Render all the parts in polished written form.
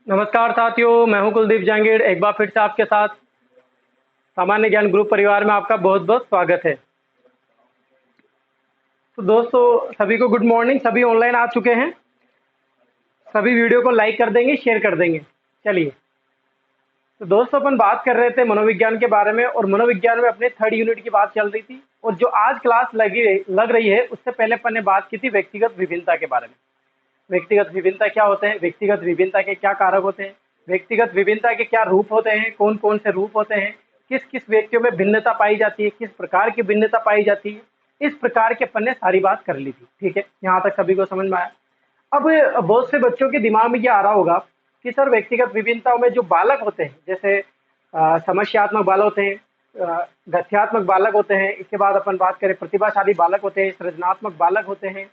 नमस्कार साथियों, मैं हूं कुलदीप जहांगीर। एक बार फिर से आपके साथ सामान्य ज्ञान ग्रुप परिवार में आपका बहुत बहुत स्वागत है। तो दोस्तों, सभी को गुड मॉर्निंग। सभी ऑनलाइन आ चुके हैं। सभी वीडियो को लाइक कर देंगे, शेयर कर देंगे। चलिए, तो दोस्तों अपन बात कर रहे थे मनोविज्ञान के बारे में, और मनोविज्ञान में अपने थर्ड यूनिट की बात चल रही थी। और जो आज क्लास लग रही है, उससे पहले अपन ने बात की थी व्यक्तिगत विभिन्नता के बारे में। व्यक्तिगत विभिन्नता क्या होते हैं, व्यक्तिगत विभिन्नता के क्या कारक होते हैं, व्यक्तिगत विभिन्नता के क्या रूप होते हैं, कौन कौन से रूप होते हैं, किस किस व्यक्तियों में भिन्नता पाई जाती है, किस प्रकार की भिन्नता पाई जाती है। इस प्रकार के अपन ने सारी बात कर ली थी। ठीक है, यहाँ तक सभी को समझ में आया। अब बहुत से बच्चों के दिमाग में ये आ रहा होगा कि सर, व्यक्तिगत विभिन्नताओं में जो बालक होते हैं, जैसे समस्यात्मक बालक होते हैं, गठ्यात्मक बालक होते हैं, इसके बाद अपन बात करें प्रतिभाशाली बालक होते हैं, सृजनात्मक बालक होते हैं।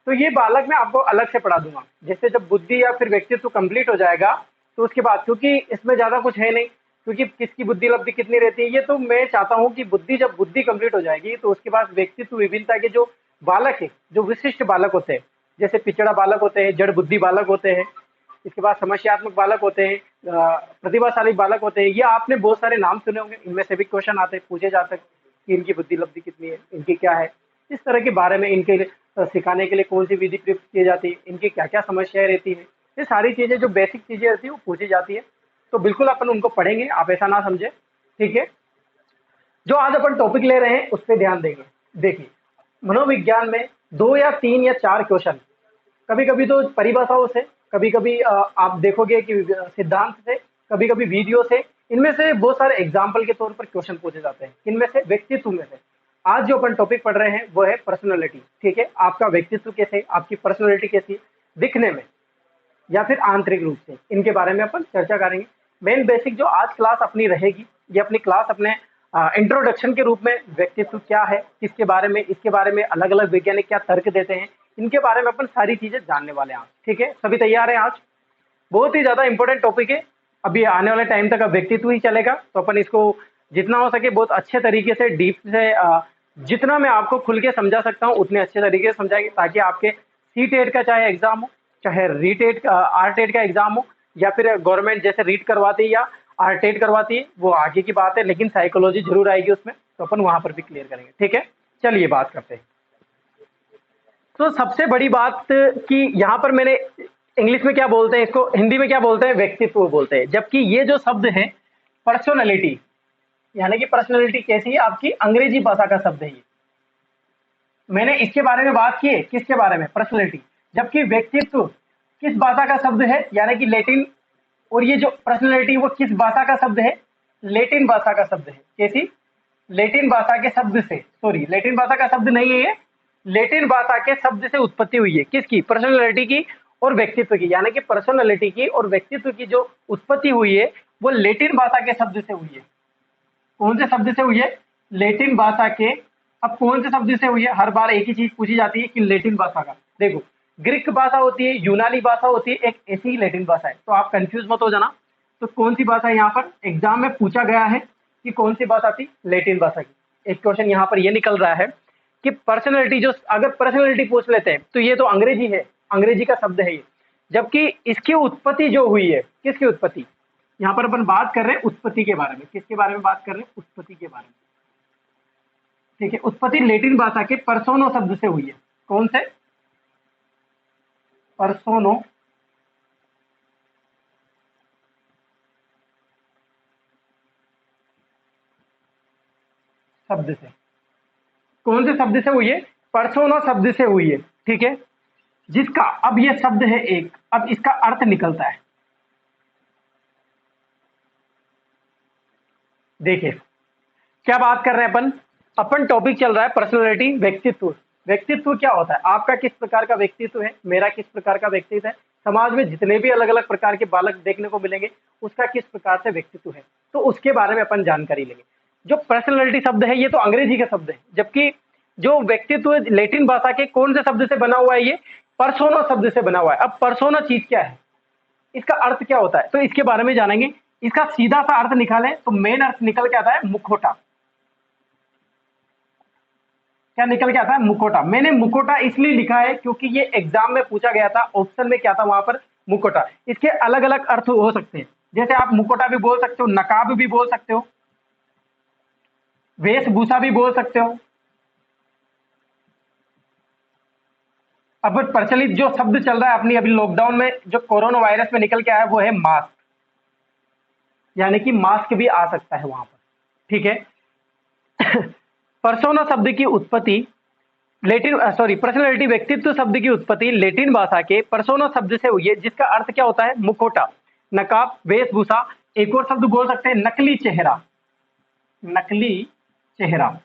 तो ये बालक मैं आपको अलग से पढ़ा दूंगा। जैसे जब बुद्धि या फिर व्यक्तित्व कंप्लीट हो जाएगा, तो उसके बाद, क्योंकि इसमें ज्यादा कुछ है नहीं, क्योंकि किसकी बुद्धि लब्धि कितनी रहती है, ये तो मैं चाहता हूँ कि जब बुद्धि कंप्लीट हो जाएगी, तो उसके बाद व्यक्तित्व विभिन्नता के जो बालक है, जो विशिष्ट बालक होते हैं, जैसे पिछड़ा बालक होते हैं, जड़ बुद्धि बालक होते हैं, इसके बाद समस्यात्मक बालक होते हैं, प्रतिभाशाली बालक होते हैं। ये आपने बहुत सारे नाम सुने होंगे। इनमें से भी क्वेश्चन आते हैं, पूछे जाते हैं कि इनकी बुद्धि लब्धि कितनी है, इनकी क्या है, इस तरह के बारे में, इनके सिखाने के लिए कौन सी विधि प्रयुक्त की जाती है, इनकी क्या क्या समस्याएं रहती है, ये सारी चीजें जो बेसिक चीजें रहती है वो पूछी जाती है। तो बिल्कुल अपन उनको पढ़ेंगे, आप ऐसा ना समझे। ठीक है, जो आज अपन टॉपिक ले रहे हैं उस पर ध्यान देंगे। देखिए, मनोविज्ञान में 2 या 3 या 4 क्वेश्चन, कभी कभी तो परिभाषाओं से, कभी कभी आप देखोगे कि सिद्धांत से, कभी कभी वीडियो से, इनमें से बहुत सारे एग्जाम्पल के तौर पर क्वेश्चन पूछे जाते हैं। इनमें से व्यक्तित्व में से आज जो अपन टॉपिक पढ़ रहे हैं वो है पर्सनैलिटी। ठीक है, आपका व्यक्तित्व कैसे, आपकी पर्सनैलिटी कैसी दिखने में, या फिर आंतरिक रूप से, इनके बारे में अपन चर्चा करेंगे। मेन बेसिक जो आज क्लास अपनी रहेगी, ये अपनी क्लास अपने इंट्रोडक्शन के रूप में, व्यक्तित्व क्या है, किसके बारे में, इसके बारे में अलग अलग वैज्ञानिक क्या तर्क देते हैं, इनके बारे में अपन सारी चीजें जानने वाले हैं आज। ठीक है, सभी तैयार हैं? आज बहुत ही ज्यादा इंपॉर्टेंट टॉपिक है। अभी आने वाले टाइम तक अब व्यक्तित्व ही चलेगा, तो अपन इसको जितना हो सके बहुत अच्छे तरीके से, डीप से, जितना मैं आपको खुल के समझा सकता हूँ उतने अच्छे तरीके से समझाएंगे, ताकि आपके सी टेट का चाहे एग्जाम हो, चाहे रीटेट का, आर टेट का एग्जाम हो, या फिर गवर्नमेंट जैसे रीट करवाती है या आर टेट करवाती है, वो आगे की बात है, लेकिन साइकोलॉजी जरूर आएगी उसमें, तो अपन वहां पर भी क्लियर करेंगे। ठीक है, चलिए बात करते हैं। तो सबसे बड़ी बात कि यहाँ पर मैंने, इंग्लिश में क्या बोलते हैं इसको, हिंदी में क्या बोलते हैं, व्यक्तित्व बोलते हैं, जबकि ये जो शब्द है पर्सनैलिटी, यानी कि पर्सनैलिटी कैसी है, आपकी अंग्रेजी भाषा का शब्द है ये। मैंने इसके बारे में बात की है, किसके बारे में, पर्सनैलिटी। जबकि व्यक्तित्व किस भाषा का शब्द है, यानी कि लैटिन। और ये जो पर्सनैलिटी वो किस भाषा का शब्द है, लैटिन भाषा का शब्द है। कैसी, लैटिन भाषा के शब्द से, सॉरी, लैटिन भाषा का शब्द नहीं है ये, लैटिन भाषा के शब्द से उत्पत्ति हुई है। किसकी, पर्सनैलिटी की और व्यक्तित्व की, यानी कि पर्सनैलिटी की और व्यक्तित्व की जो उत्पत्ति हुई है वो लैटिन भाषा के शब्द से हुई है। कौन से शब्द से हुई है, लैटिन भाषा के। अब कौन से शब्द से हुई है, हर बार एक ही चीज पूछी जाती है कि लैटिन भाषा का। देखो, ग्रीक भाषा होती है, यूनानी भाषा होती है, एक ऐसी ही लैटिन भाषा है, तो आप कंफ्यूज मत हो जाना। तो कौन सी भाषा यहाँ पर एग्जाम में पूछा गया है कि कौन सी भाषा थी, लैटिन भाषा की। एक क्वेश्चन यहाँ पर ये निकल रहा है कि पर्सनैलिटी, जो अगर पर्सनैलिटी पूछ लेते हैं तो ये तो अंग्रेजी है, अंग्रेजी का शब्द है ये, जबकि इसकी उत्पत्ति जो हुई है, किसकी उत्पत्ति, यहाँ पर अपन बात कर रहे हैं उत्पत्ति के बारे में। किसके बारे में बात कर रहे हैं, उत्पत्ति के बारे में। ठीक है, उत्पत्ति लैटिन भाषा के पर्सोनो शब्द से हुई है। कौन से, पर्सोनो शब्द से। कौन से शब्द से हुई है, पर्सोनो शब्द से हुई है। ठीक है, जिसका, अब ये शब्द है एक, अब इसका अर्थ निकलता है। देखिए, क्या बात कर रहे हैं अपन, अपन टॉपिक चल रहा है पर्सनैलिटी, व्यक्तित्व। व्यक्तित्व क्या होता है, आपका किस प्रकार का व्यक्तित्व है, मेरा किस प्रकार का व्यक्तित्व है, समाज में जितने भी अलग अलग प्रकार के बालक देखने को मिलेंगे उसका किस प्रकार से व्यक्तित्व है, तो उसके बारे में अपन जानकारी लेंगे। जो पर्सनैलिटी शब्द है ये तो अंग्रेजी का शब्द है, जबकि जो व्यक्तित्व लैटिन भाषा के कौन से शब्द से बना हुआ है, ये पर्सोना शब्द से बना हुआ है। अब पर्सोना चीज क्या है, इसका अर्थ क्या होता है, तो इसके बारे में जानेंगे। इसका सीधा सा अर्थ निकालें तो मेन अर्थ निकल के आता है मुखौटा। क्या निकल के आता है, मुखौटा। मैंने मुखौटा इसलिए लिखा है क्योंकि ये एग्जाम में पूछा गया था, ऑप्शन में क्या था वहां पर, मुखौटा। इसके अलग अलग अर्थ हो सकते हैं, जैसे आप मुखौटा भी बोल सकते हो, नकाब भी बोल सकते हो, वेशभूषा भी बोल सकते हो। अब प्रचलित जो शब्द चल रहा है अपनी अभी लॉकडाउन में, जो कोरोना वायरस में निकल के आया, वो है मास्क, यानी कि मास्क भी आ सकता है वहां पर। ठीक है। पर्सोना शब्द की उत्पत्ति पर्सनैलिटी व्यक्तित्व शब्द की उत्पत्ति लैटिन भाषा के पर्सोना शब्द से हुई है, जिसका अर्थ क्या होता है? मुखौटा, नकाब, वेशभूषा। एक और शब्द बोल सकते हैं, नकली चेहरा। नकली चेहरा,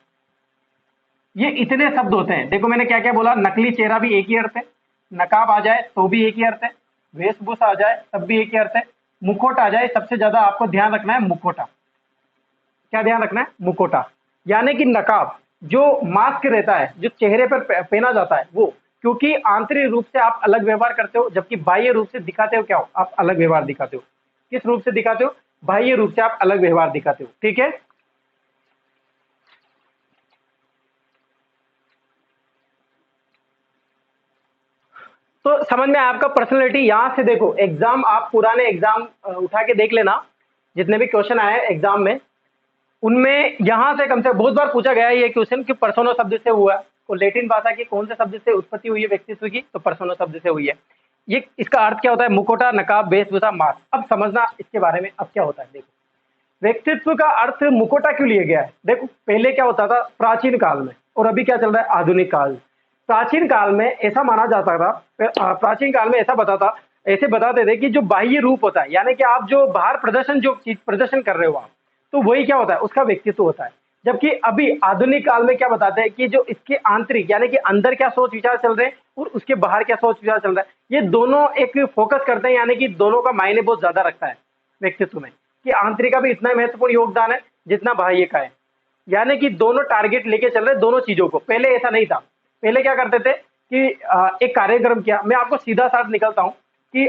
ये इतने शब्द होते हैं। देखो मैंने क्या क्या बोला, नकली चेहरा भी एक ही अर्थ है, नकाब आ जाए तो भी एक ही अर्थ है, वेशभूषा आ जाए तब भी एक ही अर्थ है, मुखौटा आ जाए, सबसे ज्यादा आपको ध्यान रखना है मुखौटा। क्या ध्यान रखना है? मुखौटा, यानी कि नकाब जो मास्क रहता है, जो चेहरे पर पहना जाता है वो, क्योंकि आंतरिक रूप से आप अलग व्यवहार करते हो, जबकि बाह्य रूप से दिखाते हो क्या हो? आप अलग व्यवहार दिखाते हो। किस रूप से दिखाते हो? बाह्य रूप से आप अलग व्यवहार दिखाते हो। ठीक है। तो समझ में आया आपका पर्सनैलिटी। यहां से देखो, एग्जाम आप पुराने एग्जाम उठा के देख लेना, जितने भी क्वेश्चन आए एग्जाम में, उनमें यहां से कम से बहुत बार पूछा गया है ये क्वेश्चन कि पर्सोना शब्द से हुआ, तो लैटिन भाषा की कौन से शब्द से उत्पत्ति हुई है व्यक्तित्व की? तो पर्सोना शब्द से हुई है। ये इसका अर्थ क्या होता है? मुखौटा, नकाब, वेशभूषा, मास्क। अब समझना इसके बारे में अब क्या होता है। देखो, व्यक्तित्व का अर्थ मुखौटा क्यों लिया गया है? देखो पहले क्या होता था प्राचीन काल में, और अभी क्या चल रहा है आधुनिक काल। प्राचीन काल में ऐसा माना जाता था, प्राचीन काल में ऐसे बताते थे कि जो बाह्य रूप होता है, यानी कि आप जो बाहर प्रदर्शन, जो चीज प्रदर्शन कर रहे हो आप, तो वही क्या होता है? उसका व्यक्तित्व होता है। जबकि अभी आधुनिक काल में क्या बताते हैं कि जो इसके आंतरिक, यानी कि अंदर क्या सोच विचार चल रहे हैं और उसके बाहर क्या सोच विचार चल रहा है, ये दोनों एक फोकस करते हैं, यानी कि दोनों का मायने बहुत ज्यादा रखता है व्यक्तित्व में, कि आंतरिक का भी इतना महत्वपूर्ण योगदान है जितना बाह्य का है। यानी कि दोनों टारगेट लेके चल रहे, दोनों चीजों को। पहले ऐसा नहीं था। पहले क्या करते थे कि एक कार्यक्रम किया, मैं आपको सीधा साथ निकलता हूं कि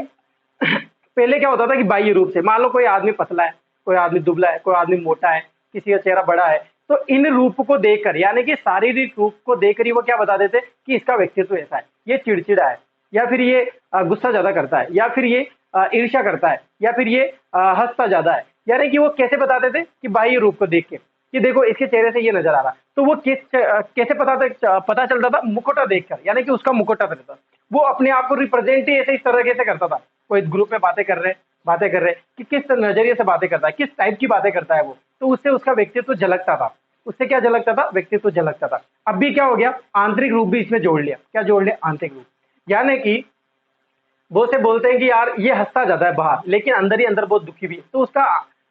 पहले क्या होता था कि बाह्य रूप से, मान लो कोई आदमी पतला है, कोई आदमी दुबला है, कोई आदमी मोटा है, किसी का चेहरा बड़ा है, तो इन रूप को देखकर, यानी कि शारीरिक रूप को देखकर ही वो क्या बता देते कि इसका व्यक्तित्व ऐसा है, ये चिड़चिड़ा है, या फिर ये गुस्सा ज्यादा करता है, या फिर ये ईर्ष्या करता है, या फिर ये हंसता ज्यादा है। यानी कि वो कैसे बताते थे कि बाह्य रूप को देख के, कि देखो इसके चेहरे से ये नजर आ रहा। तो वो कैसे पता चलता था? मुखौटा देखकर, यानी कि उसका मुखौटा रहता। वो अपने आप को रिप्रेजेंट ही ऐसे इस तरीके से करता था। कोई ग्रुप में बातें कर रहे कि किस नजरिए से बातें करता है, किस टाइप की बातें करता है वो, तो उससे उसका व्यक्तित्व झलकता था। उससे क्या झलकता था? व्यक्तित्व झलकता था। अब भी क्या हो गया, आंतरिक रूप भी इसमें जोड़ लिया। क्या जोड़ लिया? आंतरिक रूप। यानी कि वो से बोलते हैं कि यार ये हंसता ज्यादा है बाहर, लेकिन अंदर ही अंदर बहुत दुखी भी है, तो उसका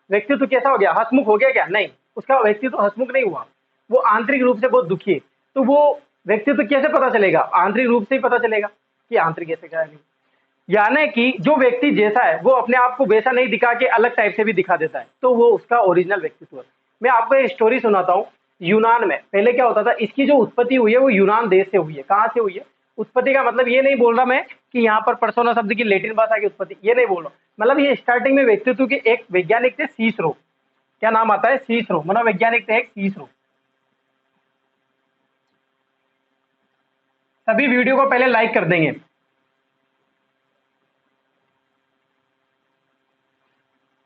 व्यक्तित्व कैसा हो गया? हंसमुख हो गया क्या? नहीं, उसका व्यक्तित्व हंसमुख नहीं हुआ, वो आंतरिक रूप से बहुत दुखी है। तो वो व्यक्तित्व कैसे पता चलेगा? आंतरिक रूप से ही पता चलेगा कि आंतरिक कैसे क्या है। यानी कि जो व्यक्ति जैसा है वो अपने आप को वैसा नहीं दिखा के अलग टाइप से भी दिखा देता है, तो वो उसका ओरिजिनल व्यक्तित्व है। मैं आपको एक स्टोरी सुनाता हूँ। यूनान में पहले क्या होता था, इसकी जो उत्पत्ति हुई है वो यूनान देश से हुई है। कहाँ से हुई है? उत्पत्ति का मतलब ये नहीं बोल रहा मैं कि यहाँ पर पर्सोना शब्द की लैटिन भाषा की उत्पत्ति, ये नहीं बोल रहा। मतलब ये स्टार्टिंग में व्यक्तित्व के एक वैज्ञानिक थे, सीसरो। क्या नाम आता है? सीसरो, मनोवैज्ञानिक थे एक, सीसरो। सभी वीडियो को पहले लाइक कर देंगे।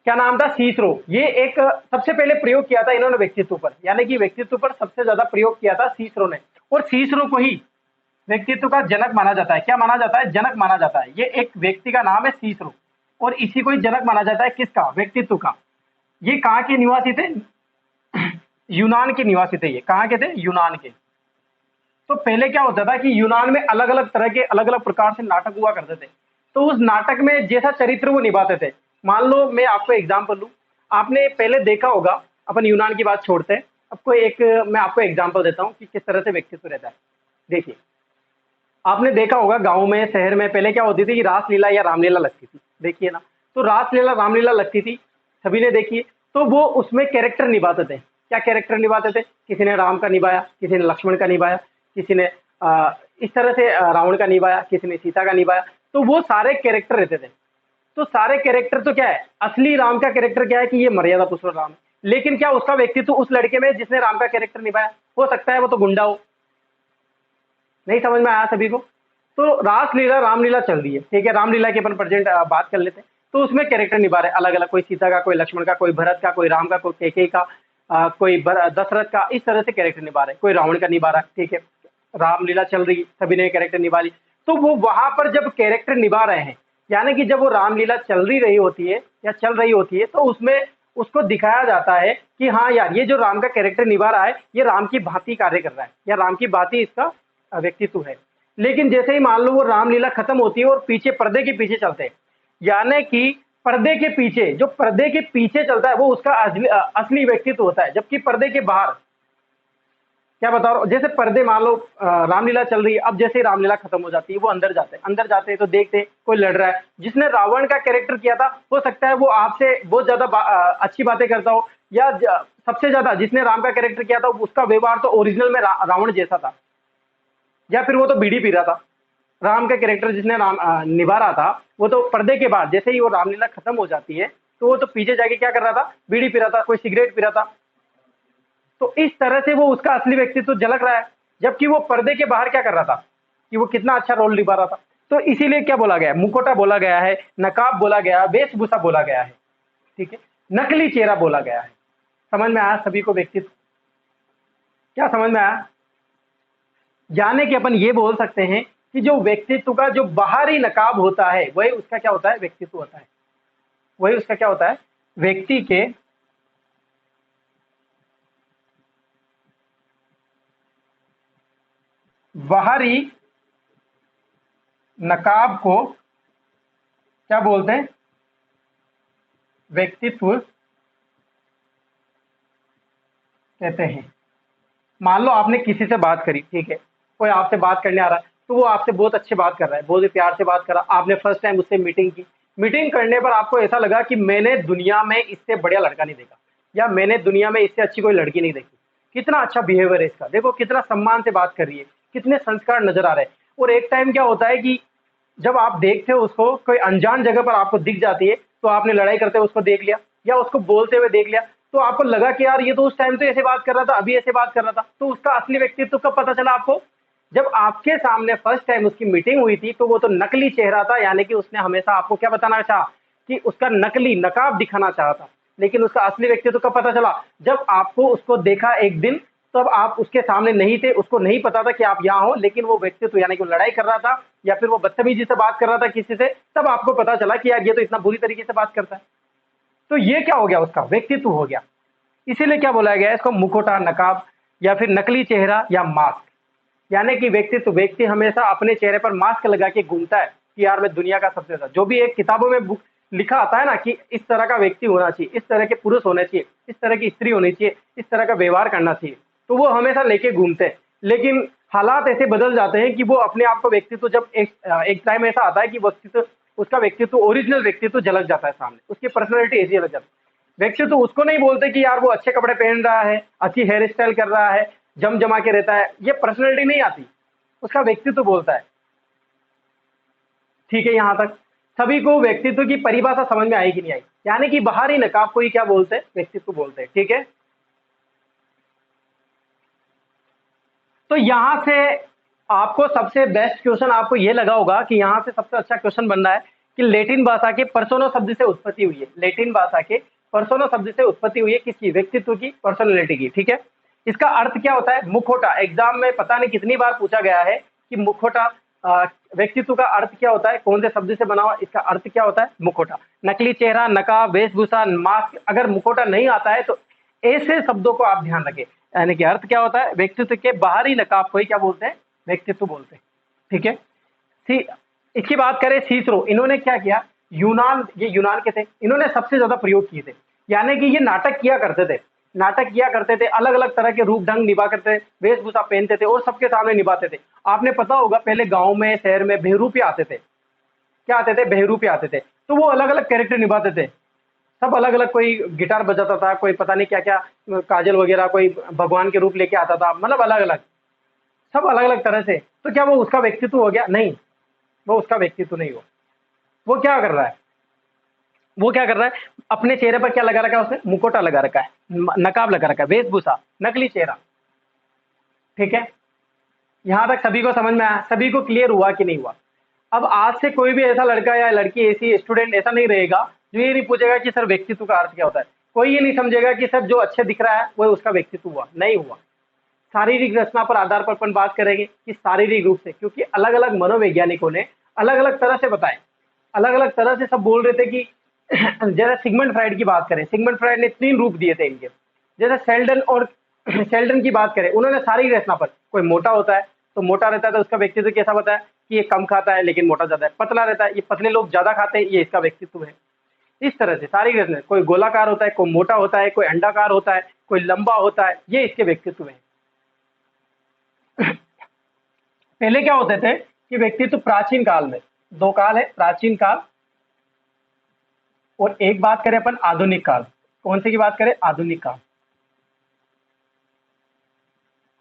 क्या नाम था? सीसरो। ये एक सबसे पहले प्रयोग किया था इन्होंने व्यक्तित्व पर, यानी कि व्यक्तित्व पर सबसे ज्यादा प्रयोग किया था सीसरो ने। और सीसरो को ही व्यक्तित्व का जनक माना जाता है। क्या माना जाता है? जनक माना जाता है। ये एक व्यक्ति का नाम है सीसरो, और इसी को ही जनक माना जाता है। किसका? व्यक्तित्व का। ये कहाँ के निवासी थे? यूनान के निवासी थे। ये कहाँ के थे? यूनान के। तो पहले क्या होता था कि यूनान में अलग अलग तरह के, अलग अलग प्रकार से नाटक हुआ करते थे। तो उस नाटक में जैसा चरित्र वो निभाते थे, मान लो मैं आपको एग्जाम्पल लूं, आपने पहले देखा होगा, अपन यूनान की बात छोड़ते हैं, आपको एक मैं आपको एग्जाम्पल देता हूं कि किस तरह से व्यक्तित्व रहता है। देखिए, आपने देखा होगा गांव में, शहर में पहले क्या होती थी कि रासलीला या रामलीला लगती थी। देखिए ना, तो रासलीला रामलीला लगती थी, सभी ने देखी। तो वो उसमें कैरेक्टर निभाते थे। क्या कैरेक्टर निभाते थे? किसी ने राम का निभाया, किसी ने लक्ष्मण का निभाया, किसी ने इस तरह से रावण का निभाया, किसी ने सीता का निभाया। तो वो सारे कैरेक्टर रहते थे। तो सारे कैरेक्टर तो क्या है, असली राम का कैरेक्टर क्या है कि ये मर्यादा पुरुषोत्तम राम है। लेकिन क्या उसका व्यक्तित्व उस लड़के में जिसने राम का कैरेक्टर निभाया? हो सकता है वो तो गुंडा हो। नहीं समझ में आया सभी को? तो रासलीला रामलीला चल रही है, ठीक है, रामलीला की अपन प्रेजेंट बात कर लेते हैं। तो उसमें कैरेक्टर निभा रहे अलग अलग, कोई सीता का, कोई लक्ष्मण का, कोई भरत का, कोई राम का, कोई कैकेयी का, कोई दशरथ का, इस तरह से कैरेक्टर निभा रहे, कोई रावण का निभा रहा है, ठीक है। रामलीला चल रही, सभी ने कैरेक्टर निभा ली। तो वो वहां पर जब कैरेक्टर निभा रहे हैं, यानी कि जब वो रामलीला चल रही होती है या चल रही होती है, तो उसमें उसको दिखाया जाता है कि हाँ यार, ये जो राम का कैरेक्टर निभा रहा है, ये राम की भांति कार्य कर रहा है, या राम की भांति इसका व्यक्तित्व है। लेकिन जैसे ही मान लो वो रामलीला खत्म होती है और पीछे पर्दे के पीछे चलते हैं, यानी कि पर्दे के पीछे, जो पर्दे के पीछे चलता है वो उसका असली व्यक्तित्व होता है, जबकि पर्दे के बाहर क्या बता रहा हूँ, जैसे पर्दे मान लो रामलीला चल रही है, अब जैसे ही रामलीला खत्म हो जाती है, वो अंदर जाते हैं, अंदर जाते हैं तो देखते हैं कोई लड़ रहा है। जिसने रावण का कैरेक्टर किया था, हो सकता है वो आपसे बहुत ज्यादा अच्छी बातें करता हो, या सबसे ज्यादा जिसने राम का कैरेक्टर किया था उसका व्यवहार तो ओरिजिनल में रावण जैसा था, या फिर वो तो बीड़ी पी रहा था। राम का कैरेक्टर जिसने राम निभा रहा था, वो तो पर्दे के बाद जैसे ही वो रामलीला खत्म हो जाती है, तो वो तो पीछे जाके क्या कर रहा था, बीड़ी पी रहा था, कोई सिगरेट पी रहा था। तो इस तरह से वो उसका असली व्यक्तित्व झलक रहा है, जबकि वो पर्दे के बाहर क्या कर रहा था, कि वो कितना अच्छा रोल निभा रहा था। तो इसीलिए क्या बोला गया है, मुखौटा बोला गया है, नकाब बोला गया है, वेशभूषा बोला गया है, ठीक है, नकली चेहरा बोला गया है। समझ में आया सभी को व्यक्तित्व? क्या समझ में आया? यानी कि अपन ये बोल सकते हैं कि जो व्यक्तित्व का जो बाहरी नकाब होता है, वही उसका क्या होता है, व्यक्तित्व होता है। वही उसका क्या होता है, व्यक्ति के बाहरी नकाब को क्या बोलते हैं, व्यक्तित्व कहते हैं। मान लो आपने किसी से बात करी, ठीक है, कोई आपसे बात करने आ रहा है, तो वो आपसे बहुत अच्छे बात कर रहा है, बहुत ही प्यार से बात कर रहा, आपने फर्स्ट टाइम उससे मीटिंग की। मीटिंग करने पर आपको ऐसा लगा कि मैंने दुनिया में इससे बढ़िया लड़का नहीं देखा, या मैंने दुनिया में इससे अच्छी कोई लड़की नहीं देखी। कितना अच्छा बिहेवियर है इसका, देखो कितना सम्मान से बात कर रही है, कितने संस्कार नजर आ रहे हैं। और एक टाइम क्या होता है कि जब आप देखते हो उसको, कोई अनजान जगह पर आपको दिख जाती है, तो आपने लड़ाई करते हुए उसको देख लिया, या उसको बोलते हुए देख लिया, तो आपको लगा कि यार ये तो उस टाइम तो ऐसे बात कर रहा था, अभी ऐसे बात कर रहा था। तो उसका असली व्यक्तित्व कब पता चला आपको, जब आपके सामने फर्स्ट टाइम उसकी मीटिंग हुई थी, तो वो तो नकली चेहरा था, यानी कि उसने हमेशा आपको क्या बताना चाहा, कि उसका नकली नकाब दिखाना चाहा था। लेकिन उसका असली व्यक्तित्व कब पता चला, जब आपको उसको देखा एक दिन, तब आप उसके सामने नहीं थे, उसको नहीं पता था कि आप यहाँ हो, लेकिन वो व्यक्तित्व यानी कि वो लड़ाई कर रहा था, या फिर वो बदतमीजी से बात कर रहा था किसी से, तब आपको पता चला कि यार ये तो इतना बुरी तरीके से बात करता है। तो ये क्या हो गया, उसका व्यक्तित्व हो गया। इसीलिए क्या बोला गया है इसको, मुखौटा, नकाब, या फिर नकली चेहरा या मास्क। यानी कि व्यक्तित्व, व्यक्ति हमेशा अपने चेहरे पर मास्क लगा के घूमता है कि यार मैं दुनिया का सबसे ज्यादा, जो भी एक किताबों में बुक लिखा आता है ना, कि इस तरह का व्यक्ति होना चाहिए, इस तरह के पुरुष होने चाहिए, इस तरह की स्त्री होनी चाहिए, इस तरह का व्यवहार करना चाहिए, तो वो हमेशा लेके घूमते हैं। लेकिन हालात ऐसे बदल जाते हैं कि वो अपने आप को व्यक्तित्व, जब एक टाइम ऐसा आता है कि व्यक्तित्व, उसका व्यक्तित्व, ओरिजिनल व्यक्तित्व झलक जाता है सामने, उसकी पर्सनैलिटी ऐसी झलक जाती है। व्यक्तित्व उसको नहीं बोलते कि यार वो अच्छे कपड़े पहन रहा है, अच्छी हेयर स्टाइल कर रहा है, जम जमा के रहता है, ये पर्सनैलिटी नहीं आती, उसका व्यक्तित्व बोलता है। ठीक है, यहां तक सभी को व्यक्तित्व की परिभाषा समझ में आई कि नहीं आई? यानी कि बाहरी नकाब को ही क्या बोलते हैं, व्यक्तित्व बोलते हैं। ठीक है, तो यहां से आपको सबसे बेस्ट क्वेश्चन आपको यह लगा होगा कि यहां से सबसे अच्छा क्वेश्चन बन रहा है कि लैटिन भाषा के पर्सोना शब्द से उत्पत्ति हुई है। लैटिन भाषा के पर्सोना शब्द से उत्पत्ति हुई है, किसकी? व्यक्तित्व की, पर्सनैलिटी की। ठीक है, इसका अर्थ क्या होता है? मुखौटा। एग्जाम में पता नहीं कितनी बार पूछा गया है कि मुखौटा, व्यक्तित्व का अर्थ क्या होता है, कौन से शब्द से बना हुआ, इसका अर्थ क्या होता है? मुखौटा। नकली चेहरा, नकाब, वेशभूषा, मास्क। अगर मुखौटा नहीं आता है तो ऐसे शब्दों को आप ध्यान रखें। यानी कि अर्थ क्या होता है? व्यक्तित्व के बाहरी नकाब को ही क्या बोलते हैं? व्यक्तित्व बोलते हैं। ठीक है, इसकी बात करें सीसरो, इन्होंने क्या किया? ये यूनान के थे, इन्होंने सबसे ज्यादा प्रयोग किए थे। यानी कि ये नाटक किया करते थे, नाटक किया करते थे, अलग अलग तरह के रूप ढंग निभा करते, वेशभूषा पहनते थे और सबके सामने निभाते थे। आपने पता होगा पहले गांव में, शहर में बहरूपी आते थे। क्या आते थे? बहरूपी आते थे। तो वो अलग अलग कैरेक्टर निभाते थे, सब अलग अलग। कोई गिटार बजाता था, कोई पता नहीं क्या क्या, काजल वगैरह, कोई भगवान के रूप लेके आता था, मतलब अलग अलग, सब अलग अलग तरह से। तो क्या वो उसका व्यक्तित्व हो गया? नहीं, वो उसका व्यक्तित्व नहीं हो। वो क्या कर रहा है? वो क्या कर रहा है? अपने चेहरे पर क्या लगा रखा है उसने? मुखौटा लगा रखा है, नकाब लगा रखा है, वेशभूषा, नकली चेहरा। ठीक है, यहाँ तक सभी को समझ में आया, सभी को क्लियर हुआ कि नहीं हुआ? अब आज से कोई भी ऐसा लड़का या लड़की, ऐसी स्टूडेंट ऐसा नहीं रहेगा जो ये नहीं पूछेगा कि सर व्यक्तित्व का अर्थ क्या होता है। कोई ये नहीं समझेगा कि सर जो अच्छे दिख रहा है वो उसका व्यक्तित्व हुआ, नहीं हुआ। शारीरिक रचना पर आधार पर अपन बात करेंगे कि शारीरिक रूप से, क्योंकि अलग अलग मनोवैज्ञानिकों ने अलग अलग तरह से बताए, अलग अलग तरह से सब बोल रहे थे कि जैसे सिगमंड फ्राइड की बात करें, सिगमंड फ्राइड ने 3 रूप दिए थे इनके। जैसे शेल्डन और शेल्डन की बात करें, उन्होंने शारीरिक रचना पर, कोई मोटा होता है तो मोटा रहता है तो उसका व्यक्तित्व कैसा बताया कि ये कम खाता है लेकिन मोटा ज्यादा है, पतला रहता है, ये पतले लोग ज्यादा खाते हैं, ये इसका व्यक्तित्व है। इस तरह से शारीरिक रचना, कोई गोलाकार होता है, कोई मोटा होता है, कोई अंडाकार होता है, कोई लंबा होता है, ये इसके व्यक्तित्व है। पहले क्या होते थे कि व्यक्तित्व प्राचीन काल में, 2 काल है, प्राचीन काल और एक बात करें अपन आधुनिक काल। कौन से की बात करें? आधुनिक काल।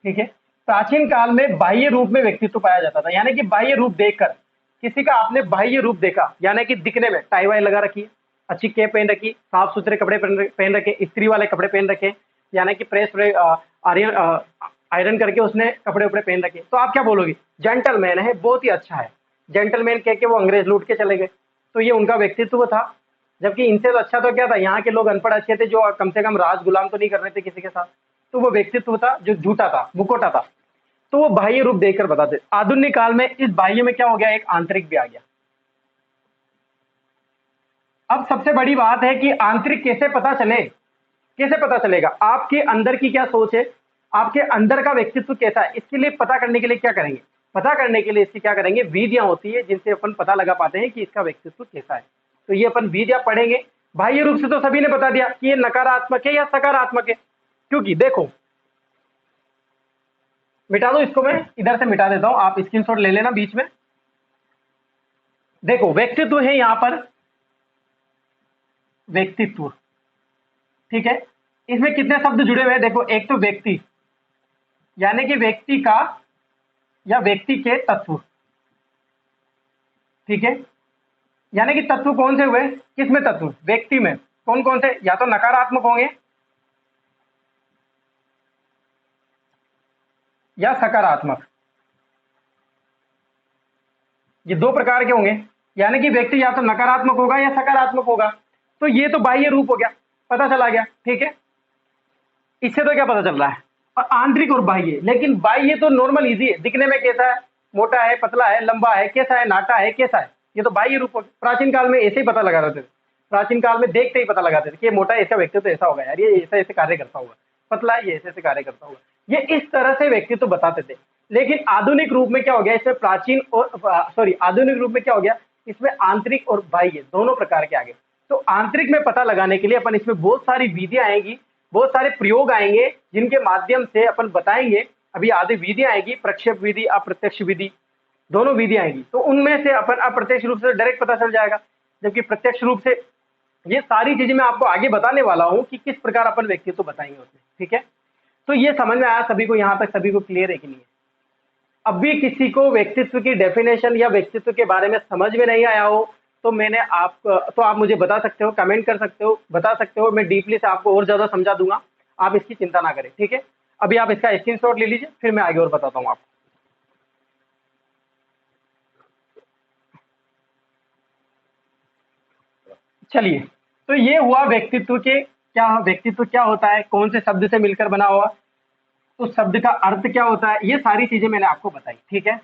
ठीक है, प्राचीन काल में बाह्य रूप में व्यक्तित्व पाया जाता था, यानी कि बाह्य रूप देखकर किसी का आपने बाह्य रूप देखा, यानी कि दिखने में टाई वाई लगा रखी है, अच्छी कैप पहन रखी, साफ सुथरे कपड़े पहन रखे, इस्त्री वाले कपड़े पहन रखे, यानी कि प्रेस आयरन करके उसने कपड़े उपड़े पहन रखे, तो आप क्या बोलोगे? जेंटलमैन है, बहुत ही अच्छा है। जेंटलमैन कह के वो अंग्रेज लूट के चले गए, तो ये उनका व्यक्तित्व था। जबकि इनसे तो अच्छा तो क्या था, यहाँ के लोग अनपढ़ अच्छे थे जो कम से कम राज गुलाम तो नहीं कर रहे थे किसी के साथ, तो वो व्यक्तित्व था जो झूठा था, मुकोटा था, तो वो बाह्य रूप देखकर बताते। आधुनिक काल में इस बाह्य में क्या हो गया, एक आंतरिक भी आ गया। अब सबसे बड़ी बात है कि आंतरिक कैसे पता चले, कैसे पता चलेगा आपके अंदर की क्या सोच है, आपके अंदर का व्यक्तित्व कैसा है? इसके लिए पता करने के लिए क्या करेंगे? पता करने के लिए इसकी क्या करेंगे, विधियां होती है जिनसे अपन पता लगा पाते हैं कि इसका व्यक्तित्व कैसा है। तो ये अपन विधियां पढ़ेंगे। बाह्य रूप से तो सभी ने बता दिया कि ये नकारात्मक है या सकारात्मक है, क्योंकि देखो, मिटा दो इसको, मैं इधर से मिटा देता हूं, आप स्क्रीनशॉट ले लेना बीच में। देखो व्यक्तित्व है यहां पर, व्यक्तित्व, ठीक है, इसमें कितने शब्द जुड़े हुए हैं? देखो, एक तो व्यक्ति, यानी कि व्यक्ति का या व्यक्ति के तत्व, ठीक है, यानी कि तत्व कौन से हुए, किसमें तत्व? व्यक्ति में। कौन कौन से? या तो नकारात्मक होंगे या सकारात्मक, ये 2 प्रकार के होंगे। यानी कि व्यक्ति या तो नकारात्मक होगा या सकारात्मक होगा। तो ये तो बाह्य रूप हो गया, पता चला गया, ठीक है। इससे तो क्या पता चल रहा है? और आंतरिक और बाह्य, लेकिन बाह्य तो नॉर्मल इजी है, दिखने में कैसा है, मोटा है, पतला है, लंबा है, कैसा है, नाटा है, कैसा है, ये तो बाह्य रूप हो गया। प्राचीन काल में ऐसे ही पता लगा देते थे, प्राचीन काल में देखते ही पता लगाते थे कि ये मोटा है, इसका व्यक्तित्व ऐसा होगा, यार ये ऐसे ऐसे कार्य करता होगा, पतला है, ये ऐसे ऐसे कार्य करता होगा, ये इस तरह से व्यक्तित्व बताते थे। लेकिन आधुनिक रूप में क्या हो गया, इसमें प्राचीन और आधुनिक रूप में क्या हो गया, इसमें आंतरिक और बाह्य दोनों प्रकार के आ गए। तो आंतरिक में पता लगाने के लिए अपन इसमें बहुत सारी विधियां आएंगी, बहुत सारे प्रयोग आएंगे, जिनके माध्यम से अपन बताएंगे। अभी आधी विधियां आएगी, प्रक्षेप विधि, अप्रत्यक्ष विधि, दोनों विधियां आएंगी। तो उनमें से अपन अप्रत्यक्ष रूप से डायरेक्ट पता चल जाएगा, जबकि प्रत्यक्ष रूप से ये सारी चीजें मैं आपको आगे बताने वाला हूं कि किस प्रकार अपन व्यक्तित्व बताएंगे उसमें, ठीक है। तो ये समझ में आया सभी को? यहां तक सभी को क्लियर है कि नहीं है? अब भी किसी को व्यक्तित्व की डेफिनेशन या व्यक्तित्व के बारे में समझ में नहीं आया हो तो आप मुझे बता सकते हो, कमेंट कर सकते हो, बता सकते हो, मैं डीपली से आपको और ज्यादा समझा दूंगा, आप इसकी चिंता ना करें, ठीक है। अभी आप इसका स्क्रीनशॉट ले लीजिए, फिर मैं आगे और बताता हूँ आपको। चलिए, तो ये हुआ व्यक्तित्व के क्या, व्यक्तित्व क्या होता है, कौन से शब्द से मिलकर बना हुआ, उस शब्द का अर्थ क्या होता है, ये सारी चीजें मैंने आपको बताई, ठीक है।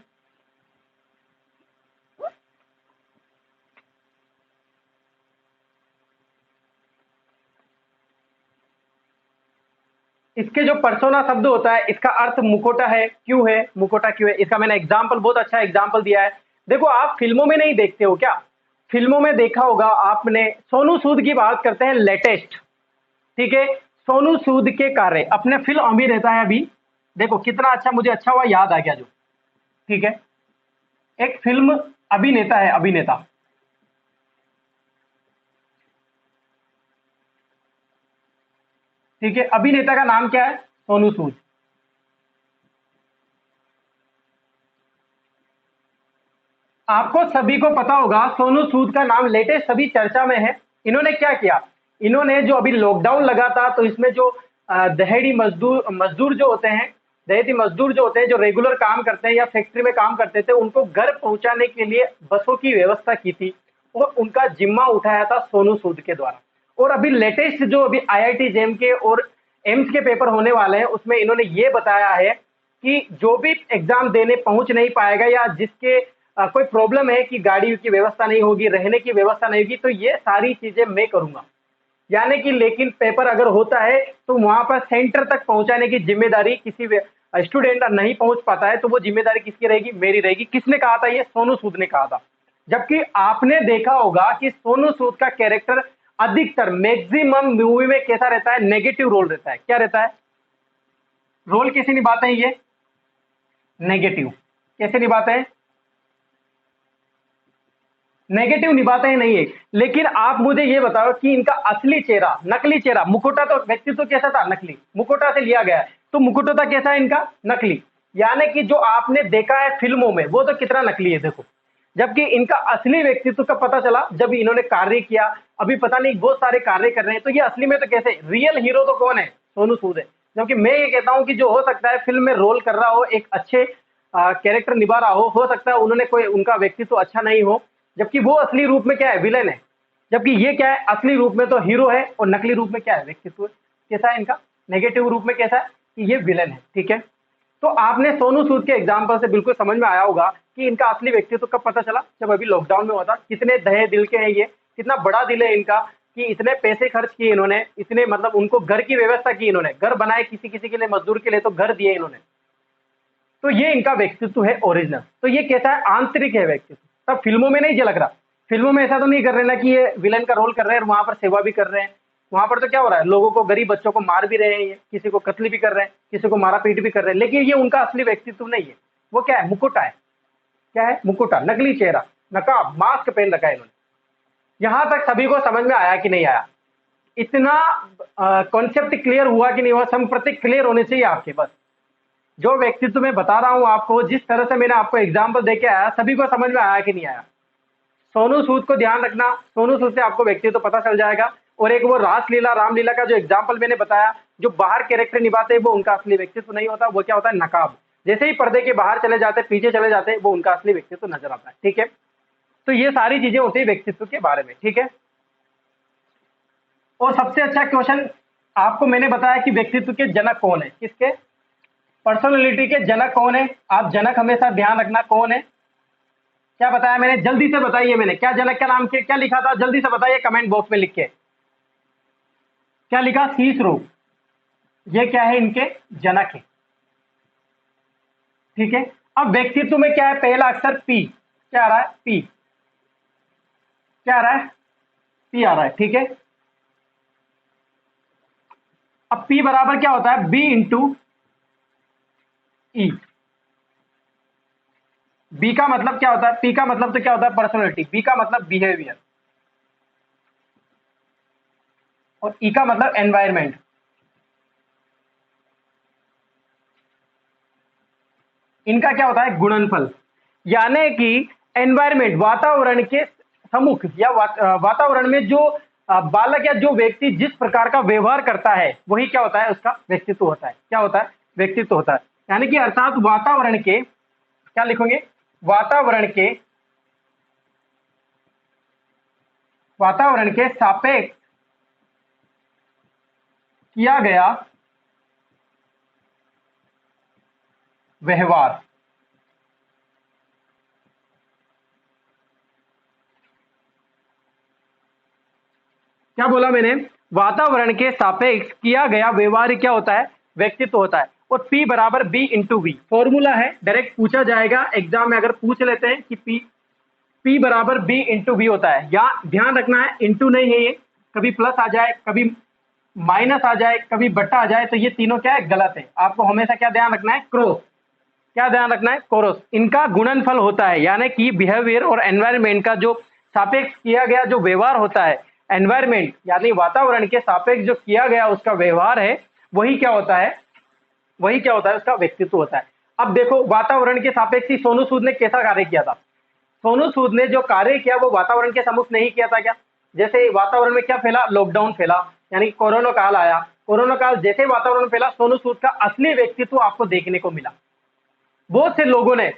इसके जो पर्सोना शब्द होता है, इसका अर्थ मुखोटा है। क्यों है मुखोटा, क्यों है? इसका मैंने एग्जाम्पल, बहुत अच्छा एग्जाम्पल दिया है। देखो, आप फिल्मों में नहीं देखते हो क्या? फिल्मों में देखा होगा आपने, सोनू सूद की बात करते हैं, लेटेस्ट, ठीक है। सोनू सूद के कार्य, अपने फिल्म अभिनेता है अभी, देखो कितना अच्छा, मुझे अच्छा हुआ याद आ गया जो, ठीक है। एक फिल्म अभिनेता है, अभिनेता, ठीक है। अभिनेता का नाम क्या है? सोनू सूद। आपको सभी को पता होगा, सोनू सूद का नाम लेटेस्ट सभी चर्चा में है। इन्होंने क्या किया, इन्होंने जो अभी लॉकडाउन लगा था, तो इसमें जो दहेड़ी मजदूर जो होते हैं, देहाती मजदूर जो होते हैं, जो रेगुलर काम करते हैं या फैक्ट्री में काम करते थे, उनको घर पहुंचाने के लिए बसों की व्यवस्था की थी और उनका जिम्मा उठाया था सोनू सूद के द्वारा। और अभी लेटेस्ट जो अभी आईआईटी जेम के और एम्स के पेपर होने वाले हैं, उसमें इन्होंने ये बताया है कि जो भी एग्जाम देने पहुंच नहीं पाएगा या जिसके कोई प्रॉब्लम है कि गाड़ी की व्यवस्था नहीं होगी, रहने की व्यवस्था नहीं होगी, तो ये सारी चीजें मैं करूंगा। यानी कि लेकिन पेपर अगर होता है तो वहां पर सेंटर तक पहुंचाने की जिम्मेदारी किसी स्टूडेंट नहीं पहुंच पाता है तो वो जिम्मेदारी किसकी रहेगी? मेरी रहेगी। किसने कहा था? ये सोनू सूद ने कहा था। जबकि आपने देखा होगा कि सोनू सूद का कैरेक्टर अधिकतर मैक्सिमम मूवी में कैसा रहता है? नेगेटिव रोल रहता है। क्या रहता है? रोल कैसे निभाते हैं ये? नेगेटिव। कैसे निभाते हैं? नेगेटिव निभाते हैं नहीं है। लेकिन आप मुझे ये बताओ कि इनका असली चेहरा, नकली चेहरा, मुखौटा तो व्यक्तित्व कैसा था? नकली। मुखौटा से लिया गया है तो मुखौटा कैसा है इनका? नकली। यानी कि जो आपने देखा है फिल्मों में वो तो कितना नकली है देखो। जबकि इनका असली व्यक्तित्व का पता चला जब इन्होंने कार्य किया। अभी पता नहीं बहुत सारे कार्य कर रहे हैं, तो ये असली में तो कैसे? रियल हीरो तो कौन है? सोनू सूद है। जबकि मैं ये कहता हूं कि जो हो सकता है फिल्म में रोल कर रहा हो, एक अच्छे कैरेक्टर निभा रहा हो सकता है उन्होंने कोई उनका व्यक्तित्व अच्छा नहीं हो, जबकि वो असली रूप में क्या है? विलेन है। जबकि ये क्या है? असली रूप में तो हीरो है और नकली रूप में क्या है? व्यक्तित्व। कैसा है इनका? नेगेटिव रूप में कैसा है? कि ये विलेन है। ठीक है, तो आपने सोनू सूद के एग्जाम्पल से बिल्कुल समझ में आया होगा कि इनका असली व्यक्तित्व कब पता चला? जब अभी लॉकडाउन में हुआ था। कितने दहे दिल के हैं ये, कितना बड़ा दिल है इनका कि इतने पैसे खर्च किए इन्होंने, इतने मतलब उनको घर की व्यवस्था की इन्होंने, घर बनाए किसी किसी के लिए, मजदूर के लिए तो घर दिए इन्होंने। तो ये इनका व्यक्तित्व है ओरिजिनल। तो ये कैसा है? आंतरिक है व्यक्तित्व। तब फिल्मों में नहीं झलक रहा। फिल्मों में ऐसा तो नहीं कर रहे ना कि ये विलन का रोल कर रहे हैं और वहां पर सेवा भी कर रहे हैं। वहां पर तो क्या हो रहा है? लोगों को, गरीब बच्चों को मार भी रहे हैं, ये किसी को कत्ल भी कर रहे हैं, किसी को मारा पीट भी कर रहे हैं। लेकिन ये उनका असली व्यक्तित्व नहीं है। वो क्या है? मुकुटा है। क्या है? मुकुटा, नकली चेहरा, नकाब, मास्क पहन रखा है इन्होंने। यहां तक सभी को समझ में आया कि नहीं आया? इतना कॉन्सेप्ट क्लियर हुआ कि नहीं हुआ? सब प्रत्येक क्लियर होने चाहिए आपके। बस जो व्यक्तित्व मैं बता रहा हूं आपको, जिस तरह से मैंने आपको एग्जाम्पल देके आया, सभी को समझ में आया कि नहीं आया? सोनू सूद को ध्यान रखना, सोनू सूद से आपको व्यक्तित्व पता चल जाएगा। और एक वो रासलीला, रामलीला का जो एग्जाम्पल मैंने बताया, जो बाहर कैरेक्टर निभाते हैं वो उनका असली व्यक्तित्व नहीं होता। वो क्या होता है? नकाब। जैसे ही पर्दे के बाहर चले जाते, पीछे चले जाते, वो उनका असली व्यक्तित्व नजर आता है। ठीक है, तो ये सारी चीजें होती है व्यक्तित्व के बारे में। ठीक है, और सबसे अच्छा क्वेश्चन आपको मैंने बताया कि व्यक्तित्व के जनक कौन है? किसके? पर्सनैलिटी के जनक कौन है? आप जनक हमेशा ध्यान रखना कौन है। क्या बताया मैंने? जल्दी से बताइए। मैंने क्या जनक का नाम क्या लिखा था? जल्दी से बताइए कमेंट बॉक्स में लिख के। क्या लिखा? सीसरो। ये क्या है? इनके जनक है। ठीक है, अब व्यक्तित्व में क्या है? पहला अक्षर पी। क्या आ रहा है? पी। क्या आ रहा है? पी आ रहा है। ठीक है, अब पी बराबर क्या होता है? बी इंटू ई। बी का मतलब क्या होता है? पी का मतलब तो क्या होता है? पर्सनैलिटी। बी का मतलब बिहेवियर और ई का मतलब एनवायरमेंट। इनका क्या होता है? गुणनफल। यानी कि एनवायरमेंट, वातावरण के सम्मुख या वातावरण में जो बालक या जो व्यक्ति जिस प्रकार का व्यवहार करता है वही क्या होता है? उसका व्यक्तित्व होता है। क्या होता है? व्यक्तित्व होता है। यानी कि अर्थात वातावरण के, क्या लिखोगे? वातावरण के सापेक्ष किया गया व्यवहार। क्या बोला मैंने? वातावरण के सापेक्ष किया गया व्यवहार क्या होता है? व्यक्तित्व होता है। और P बराबर बी इंटू वी फॉर्मूला है, डायरेक्ट पूछा जाएगा एग्जाम में। अगर पूछ लेते हैं कि P बराबर बी इंटू वी होता है, या ध्यान रखना है इंटू नहीं है ये, कभी प्लस आ जाए, कभी माइनस आ जाए, कभी बट्टा आ जाए, तो ये तीनों क्या है? गलत है। आपको हमेशा क्या ध्यान रखना है? क्रॉस। क्या ध्यान रखना है? क्रॉस। इनका गुणनफल होता है। यानी कि बिहेवियर और एनवायरमेंट का जो सापेक्ष किया गया जो व्यवहार होता है, एनवायरमेंट यानी वातावरण के सापेक्ष जो किया गया उसका व्यवहार है, वही क्या होता है? वही क्या होता है? उसका व्यक्तित्व होता है। अब देखो, वातावरण के सापेक्ष ही सोनू सूद ने कैसा कार्य किया था? सोनू सूद ने जो कार्य किया वो वातावरण के सम्मुख नहीं किया था क्या? जैसे वातावरण में क्या फैला? लॉकडाउन फैला, यानी कोरोना काल आया, कोरोना काल जैसे ही वातावरण में फैला, सोनू सूद का असली व्यक्तित्व आपको देखने को मिला। बहुत से लोगों ने,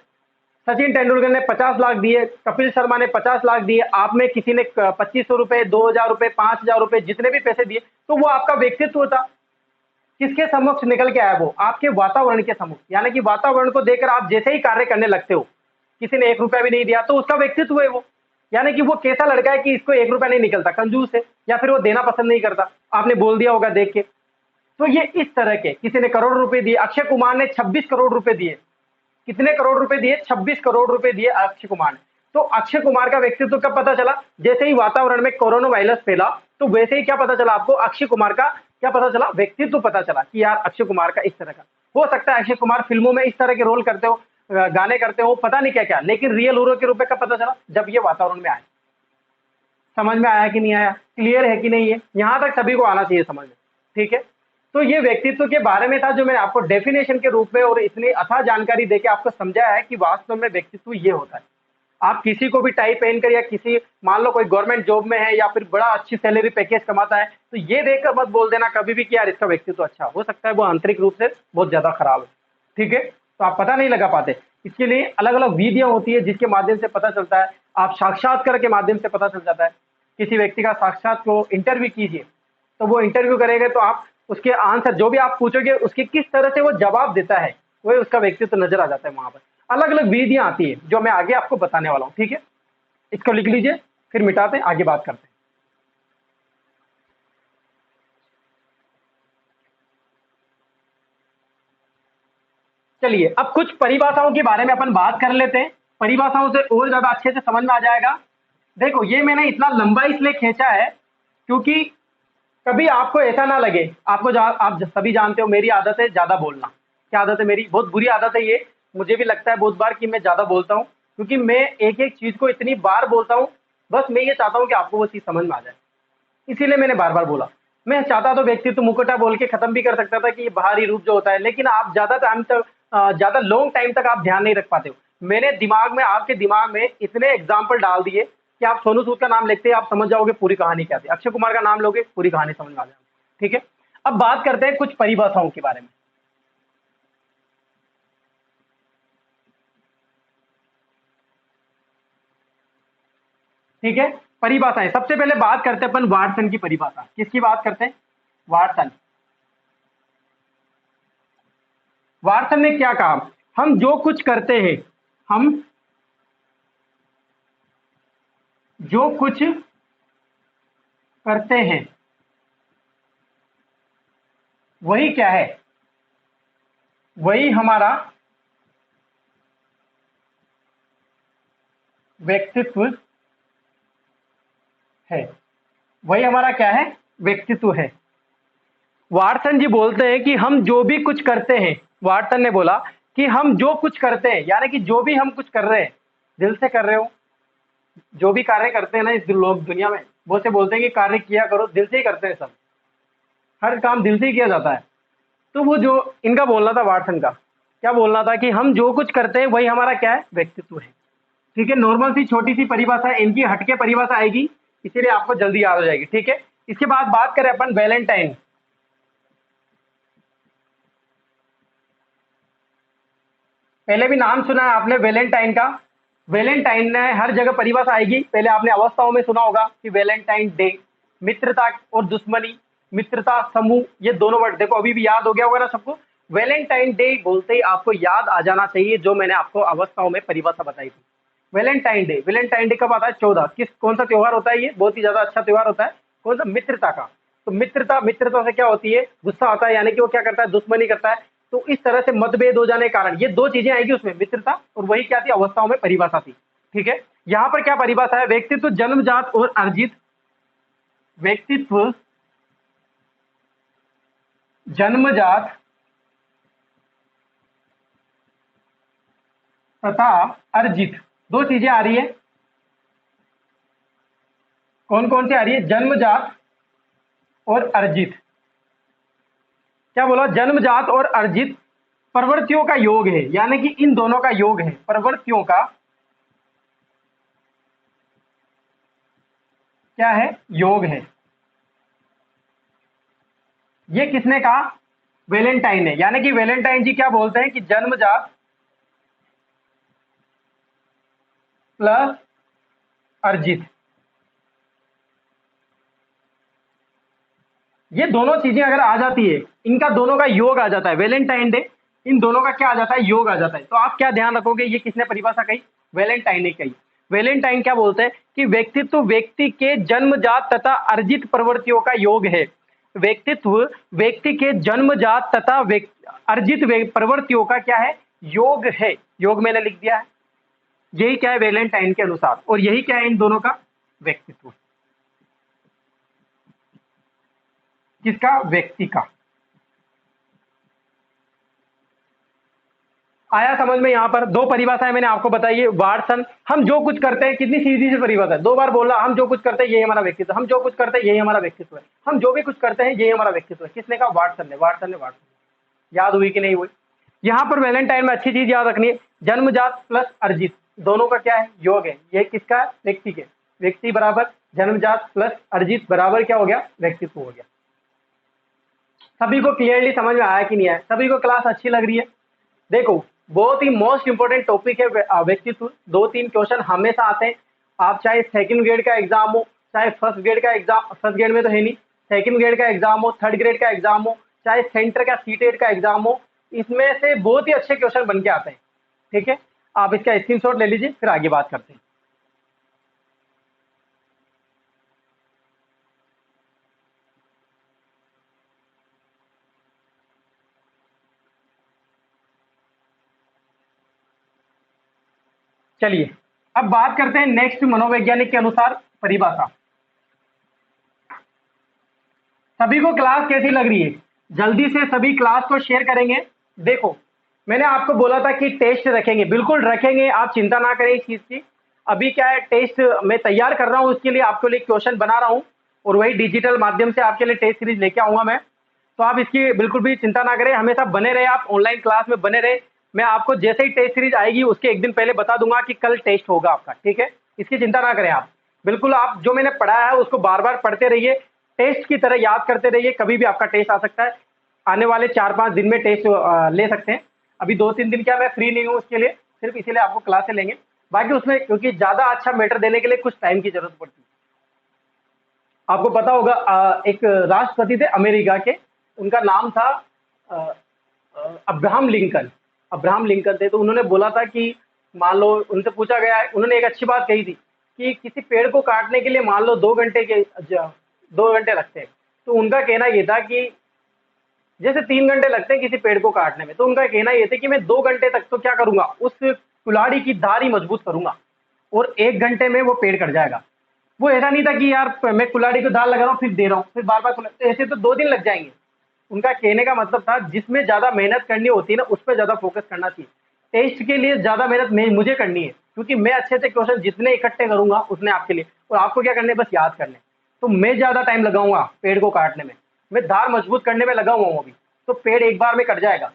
सचिन तेंदुलकर ने 50 लाख दिए, कपिल शर्मा ने 50 लाख दिए, आप में किसी ने 2500 रुपए, 2000 रुपए, 5000 रुपए, जितने भी पैसे दिए, तो वो आपका व्यक्तित्व था। किसके समक्ष निकल के आया? वो आपके वातावरण के समक्ष, यानी कि वातावरण को देखकर आप जैसे ही कार्य करने लगते हो, किसी ने 1 रुपया भी नहीं दिया तो उसका व्यक्तित्व है वो। यानी कि वो कैसा लड़का है कि इसको 1 रुपया नहीं निकलता, कंजूस है, या फिर वो देना पसंद नहीं करता, आपने बोल दिया होगा देख के। तो ये इस तरह के, किसी ने करोड़ रुपए दिए, अक्षय कुमार ने 26 करोड़ रुपए दिए। कितने करोड़ रुपए दिए? 26 करोड़ रुपए दिए अक्षय कुमार ने। तो अक्षय कुमार का व्यक्तित्व कब पता चला? जैसे ही वातावरण में कोरोना वायरस फैला, तो वैसे ही क्या पता चला आपको? अक्षय कुमार का क्या पता चला? व्यक्तित्व पता चला कि यार अक्षय कुमार का इस तरह का। हो सकता है अक्षय कुमार फिल्मों में इस तरह के रोल करते हो, गाने करते हो, पता नहीं क्या क्या, लेकिन रियल हीरो के रूप में कब पता चला? जब ये वातावरण में आए। समझ में आया कि नहीं आया? क्लियर है कि नहीं है? यहां तक सभी को आना चाहिए समझ में, ठीक है। तो ये व्यक्तित्व के बारे में था जो मैंने आपको डेफिनेशन के रूप में और इतनी अथाह जानकारी देके आपको समझाया है कि वास्तव में व्यक्तित्व ये होता है। आप किसी को भी टाई पहनकर, या किसी, मान लो कोई गवर्नमेंट जॉब में है या फिर बड़ा अच्छी सैलरी पैकेज कमाता है, तो ये देखकर मत बोल देना कभी भी कि यार इसका व्यक्तित्व अच्छा, हो सकता है वो आंतरिक रूप से बहुत ज्यादा खराब है, ठीक है। तो आप पता नहीं लगा पाते। इसके लिए अलग अलग विधियां होती है जिसके माध्यम से पता चलता है। आप साक्षात्कार के माध्यम से पता चल जाता है। किसी व्यक्ति का साक्षात को इंटरव्यू कीजिए, तो वो इंटरव्यू करेगा तो आप उसके आंसर जो भी आप पूछोगे उसके किस तरह से वो जवाब देता है, वही उसका व्यक्तित्व नजर आ जाता है वहां पर। अलग अलग विधियां आती है जो मैं आगे आपको बताने वाला हूँ, ठीक है। इसको लिख लीजिए, फिर मिटाते हैं, आगे बात करते हैं। चलिए अब कुछ परिभाषाओं के बारे में अपन बात कर लेते हैं, परिभाषाओं से और ज्यादा अच्छे से समझ में आ जाएगा। देखो ये मैंने इतना लंबा इसलिए खींचा है क्योंकि कभी आपको ऐसा ना लगे, आप सभी जानते हो मेरी आदत है ज्यादा बोलना। क्या आदत है मेरी? बहुत बुरी आदत है ये। मुझे भी लगता है बहुत बार कि मैं ज्यादा बोलता हूँ, क्योंकि मैं एक एक चीज को इतनी बार बोलता हूँ। बस मैं ये चाहता हूँ कि आपको वो चीज समझ में आ जाए, इसीलिए मैंने बार बार बोला। मैं चाहता तो व्यक्तित्व मुकुटा बोल के खत्म भी कर सकता था कि ये बाहरी रूप जो होता है, लेकिन आप ज्यादा टाइम तक, ज्यादा लॉन्ग टाइम तक आप ध्यान नहीं रख पाते हो। मैंने दिमाग में, आपके दिमाग में इतने एग्जाम्पल डाल दिए कि आप सोनू सूद का नाम लिखते हैं, आप समझ जाओगे पूरी कहानी क्या थी। अक्षय कुमार का नाम लोगे, पूरी कहानी समझ में आ जाएगी, ठीक है। अब बात करते हैं कुछ परिभाषाओं के बारे में। ठीक है, परिभाषाएं सबसे पहले बात करते हैं अपन वाटसन की परिभाषा। किसकी बात करते हैं? वाटसन। वाटसन ने क्या कहा? हम जो कुछ करते हैं, हम जो कुछ करते हैं वही क्या है? वही हमारा व्यक्तित्व है। वही हमारा क्या है? व्यक्तित्व है। वाटसन जी बोलते हैं कि हम जो भी कुछ करते हैं, वाटसन ने बोला कि हम जो कुछ करते हैं, यानी कि जो भी हम कुछ कर रहे हैं, दिल से कर रहे हो। जो भी कार्य करते हैं ना इस लोग दुनिया में, वो से बोलते हैं कि कार्य किया करो, दिल से ही करते हैं सब। हर काम दिल से ही किया जाता है। तो वो जो इनका बोलना था, वाटसन का क्या बोलना था कि हम जो कुछ करते हैं वही हमारा क्या है? व्यक्तित्व है। ठीक है, नॉर्मल सी छोटी सी परिभाषा है, इनकी हटके परिभाषा आएगी, इसीलिए आपको जल्दी याद हो जाएगी, ठीक है। इसके बाद बात करें अपन वैलेंटाइन। पहले भी नाम सुना है आपने वैलेंटाइन का। वैलेंटाइन ने हर जगह परिभाषा आएगी। पहले आपने अवस्थाओं में सुना होगा कि वैलेंटाइन डे, मित्रता और दुश्मनी, मित्रता, समूह, ये दोनों वर्ड देखो अभी भी याद हो गया होगा ना सबको। वैलेंटाइन डे बोलते ही आपको याद आ जाना चाहिए जो मैंने आपको अवस्थाओं में परिभाषा बताई थी। वैलेंटाइन डे, वैलेंटाइन डे कब आता है? 14। किस, कौन सा त्योहार होता है? ये बहुत ही ज्यादा अच्छा त्योहार होता है। कौन सा? मित्रता का। तो मित्रता, मित्रता से क्या होती है? गुस्सा आता है, यानी कि वो क्या करता है? दुश्मनी करता है। तो इस तरह से मतभेद हो जाने के कारण ये दो चीजें आएगी उसमें, मित्रता और वही क्या थी? अवस्थाओं में परिभाषा थी, ठीक है। यहां पर क्या परिभाषा है? व्यक्तित्व जन्मजात और अर्जित, व्यक्तित्व जन्मजात तथा अर्जित, दो चीजें आ रही है। कौन कौन सी आ रही है? जन्मजात और अर्जित। क्या बोला? जन्मजात और अर्जित प्रवृत्तियों का योग है, यानी कि इन दोनों का योग है, प्रवृत्तियों का क्या है? योग है। ये किसने कहा? वैलेंटाइन ने। यानी कि वैलेंटाइन जी क्या बोलते हैं कि जन्मजात प्लस अर्जित, ये दोनों चीजें अगर आ जाती है, इनका दोनों का योग आ जाता है, वैलेंटाइन डे इन दोनों का क्या आ जाता है? योग आ जाता है। तो आप क्या ध्यान रखोगे, ये किसने परिभाषा कही? वैलेंटाइन ने कही। वैलेंटाइन क्या बोलते हैं कि व्यक्तित्व व्यक्ति के जन्मजात तथा अर्जित प्रवृत्तियों का योग है। व्यक्तित्व व्यक्ति के जन्मजात तथा अर्जित प्रवृत्तियों का क्या है? योग है। योग मैंने लिख दिया है। यही क्या है वैलेंटाइन के अनुसार, और यही क्या है इन दोनों का? व्यक्तित्व। किसका? व्यक्ति का। आया समझ में? यहाँ पर दो परिभाषाएं मैंने आपको बताई है। वाटसन, हम जो कुछ करते हैं, कितनी सीधी सी परिभाषा है, दो बार बोला, हम जो कुछ करते हैं यही हमारा व्यक्तित्व, हम जो कुछ करते हैं यही हमारा व्यक्तित्व है, हम जो भी कुछ करते हैं यही हमारा व्यक्तित्व है। किसने कहा? वाटसन ने। वाटसन ने। वाटसन। याद हुई कि नहीं हुई? यहाँ पर वैलेंटाइन में अच्छी चीज याद रखनी है, जन्मजात प्लस अर्जित दोनों का क्या है? योग है। ये किसका? व्यक्ति के। व्यक्ति बराबर जन्मजात प्लस अर्जित बराबर क्या हो गया? व्यक्तित्व हो गया। सभी को क्लियरली समझ में आया कि नहीं आया? सभी को क्लास अच्छी लग रही है? देखो, बहुत ही मोस्ट इंपोर्टेंट टॉपिक है व्यक्तित्व। दो तीन क्वेश्चन हमेशा आते हैं। आप चाहे सेकंड ग्रेड का एग्जाम हो, चाहे फर्स्ट ग्रेड का एग्जाम, फर्स्ट ग्रेड में तो है नहीं, सेकंड ग्रेड का एग्जाम हो, थर्ड ग्रेड का एग्जाम हो, चाहे सेंटर का सीटेट का एग्जाम हो, इसमें से बहुत ही अच्छे क्वेश्चन बन के आते हैं। ठीक है, आप इसका स्क्रीनशॉट ले लीजिए, फिर आगे बात करते हैं। चलिए अब बात करते हैं नेक्स्ट मनोवैज्ञानिक के अनुसार परिभाषा। सभी को क्लास कैसी लग रही है? जल्दी से सभी क्लास को शेयर करेंगे। देखो, मैंने आपको बोला था कि टेस्ट रखेंगे, बिल्कुल रखेंगे, आप चिंता ना करें इस चीज की। अभी क्या है, टेस्ट मैं तैयार कर रहा हूं, उसके लिए आपके लिए क्वेश्चन बना रहा हूं, और वही डिजिटल माध्यम से आपके लिए टेस्ट सीरीज लेके आऊंगा मैं। तो आप इसकी बिल्कुल भी चिंता ना करें, हमेशा बने रहे, आप ऑनलाइन क्लास में बने रहे। मैं आपको जैसे ही टेस्ट सीरीज आएगी उसके एक दिन पहले बता दूंगा कि कल टेस्ट होगा आपका। ठीक है, इसकी चिंता ना करें आप। बिल्कुल आप जो मैंने पढ़ाया है उसको बार बार पढ़ते रहिए, टेस्ट की तरह याद करते रहिए। कभी भी आपका टेस्ट आ सकता है, आने वाले 4-5 दिन में टेस्ट ले सकते हैं। अभी 2-3 दिन क्या मैं फ्री नहीं हूँ उसके लिए, सिर्फ इसीलिए आपको क्लासें लेंगे। बाकी उसमें क्योंकि ज्यादा अच्छा मैटर देने के लिए कुछ टाइम की जरूरत पड़ती है। आपको पता होगा एक राष्ट्रपति थे अमेरिका के, उनका नाम था अब्राहम लिंकन। अब्राहम लिंकन थे, तो उन्होंने बोला था कि मान लो, उनसे पूछा गया है, उन्होंने एक अच्छी बात कही थी कि किसी पेड़ को काटने के लिए मान लो 2 घंटे लगते हैं, तो उनका कहना ये था कि जैसे 3 घंटे लगते हैं किसी पेड़ को काटने में, तो उनका कहना ये था कि मैं 2 घंटे तक तो क्या करूंगा, उस कुल्हाड़ी की धार ही मजबूत करूंगा, और 1 घंटे में वो पेड़ कट जाएगा। वो ऐसा नहीं था कि यार मैं कुल्हाड़ी को धार लगा रहा हूँ फिर दे रहा हूँ, फिर बार बार, ऐसे तो 2 दिन लग जाएंगे। उनका कहने का मतलब था जिसमें ज्यादा मेहनत करनी होती है ना, उस पर ज्यादा फोकस करना चाहिए। टेस्ट के लिए ज्यादा मेहनत मुझे करनी है, क्योंकि मैं अच्छे अच्छे क्वेश्चन जितने इकट्ठे करूंगा उतने आपके लिए, और आपको क्या करने, बस याद करने। तो मैं ज्यादा टाइम लगाऊंगा पेड़ को काटने में, मैं धार मजबूत करने में लगा हुआ हूँ अभी, तो पेड़ एक बार में कट जाएगा।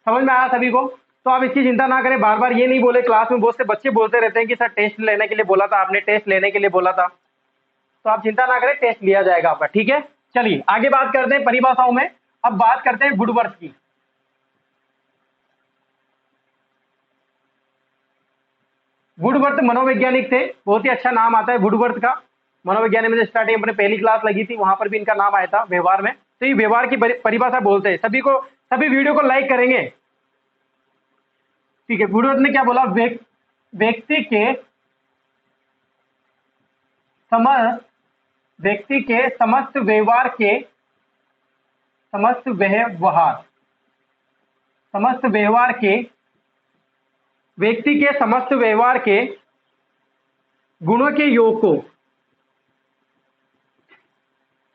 समझ में आया सभी को? तो आप इसकी चिंता ना करें, बार बार ये नहीं बोले, क्लास में बहुत से बच्चे बोलते रहते हैं कि सर टेस्ट लेने के लिए बोला था आपने, टेस्ट लेने के लिए बोला था। तो आप चिंता ना करें, टेस्ट लिया जाएगा आपका। ठीक है, चलिए आगे बात करते हैं परिभाषाओं में। अब बात करते हैं वुडवर्थ की। वुडवर्थ मनोवैज्ञानिक थे, बहुत ही अच्छा नाम आता है वुडवर्थ का। मनोवैज्ञानिक में स्टार्टिंग अपने पहली क्लास लगी थी, वहां पर भी इनका नाम आया था, व्यवहार में। तो ये व्यवहार की परिभाषा बोलते हैं। सभी वीडियो को लाइक करेंगे। ठीक है, वुडवर्थ ने क्या बोला, व्यक्ति के समस्त समस्त व्यवहार के व्यक्ति के समस्त व्यवहार के गुणों के योग को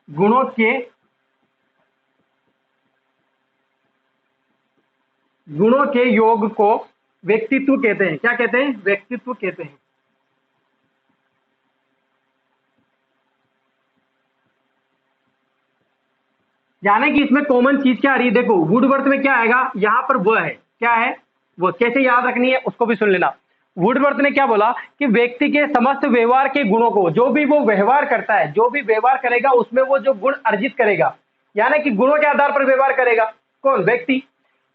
गुणों के गुणों के योग को व्यक्तित्व कहते हैं। क्या कहते हैं? व्यक्तित्व कहते हैं। यानी कि इसमें कॉमन चीज क्या आ रही है, देखो वुडवर्थ में क्या आएगा, यहां पर वो है, क्या है वो, कैसे याद रखनी है उसको भी सुन लेना। वुडवर्थ ने क्या बोला कि व्यक्ति के समस्त व्यवहार के गुणों को, जो भी वो व्यवहार करता है, जो भी व्यवहार करेगा उसमें वो जो गुण अर्जित करेगा, यानी कि गुणों के आधार पर व्यवहार करेगा। कौन? व्यक्ति।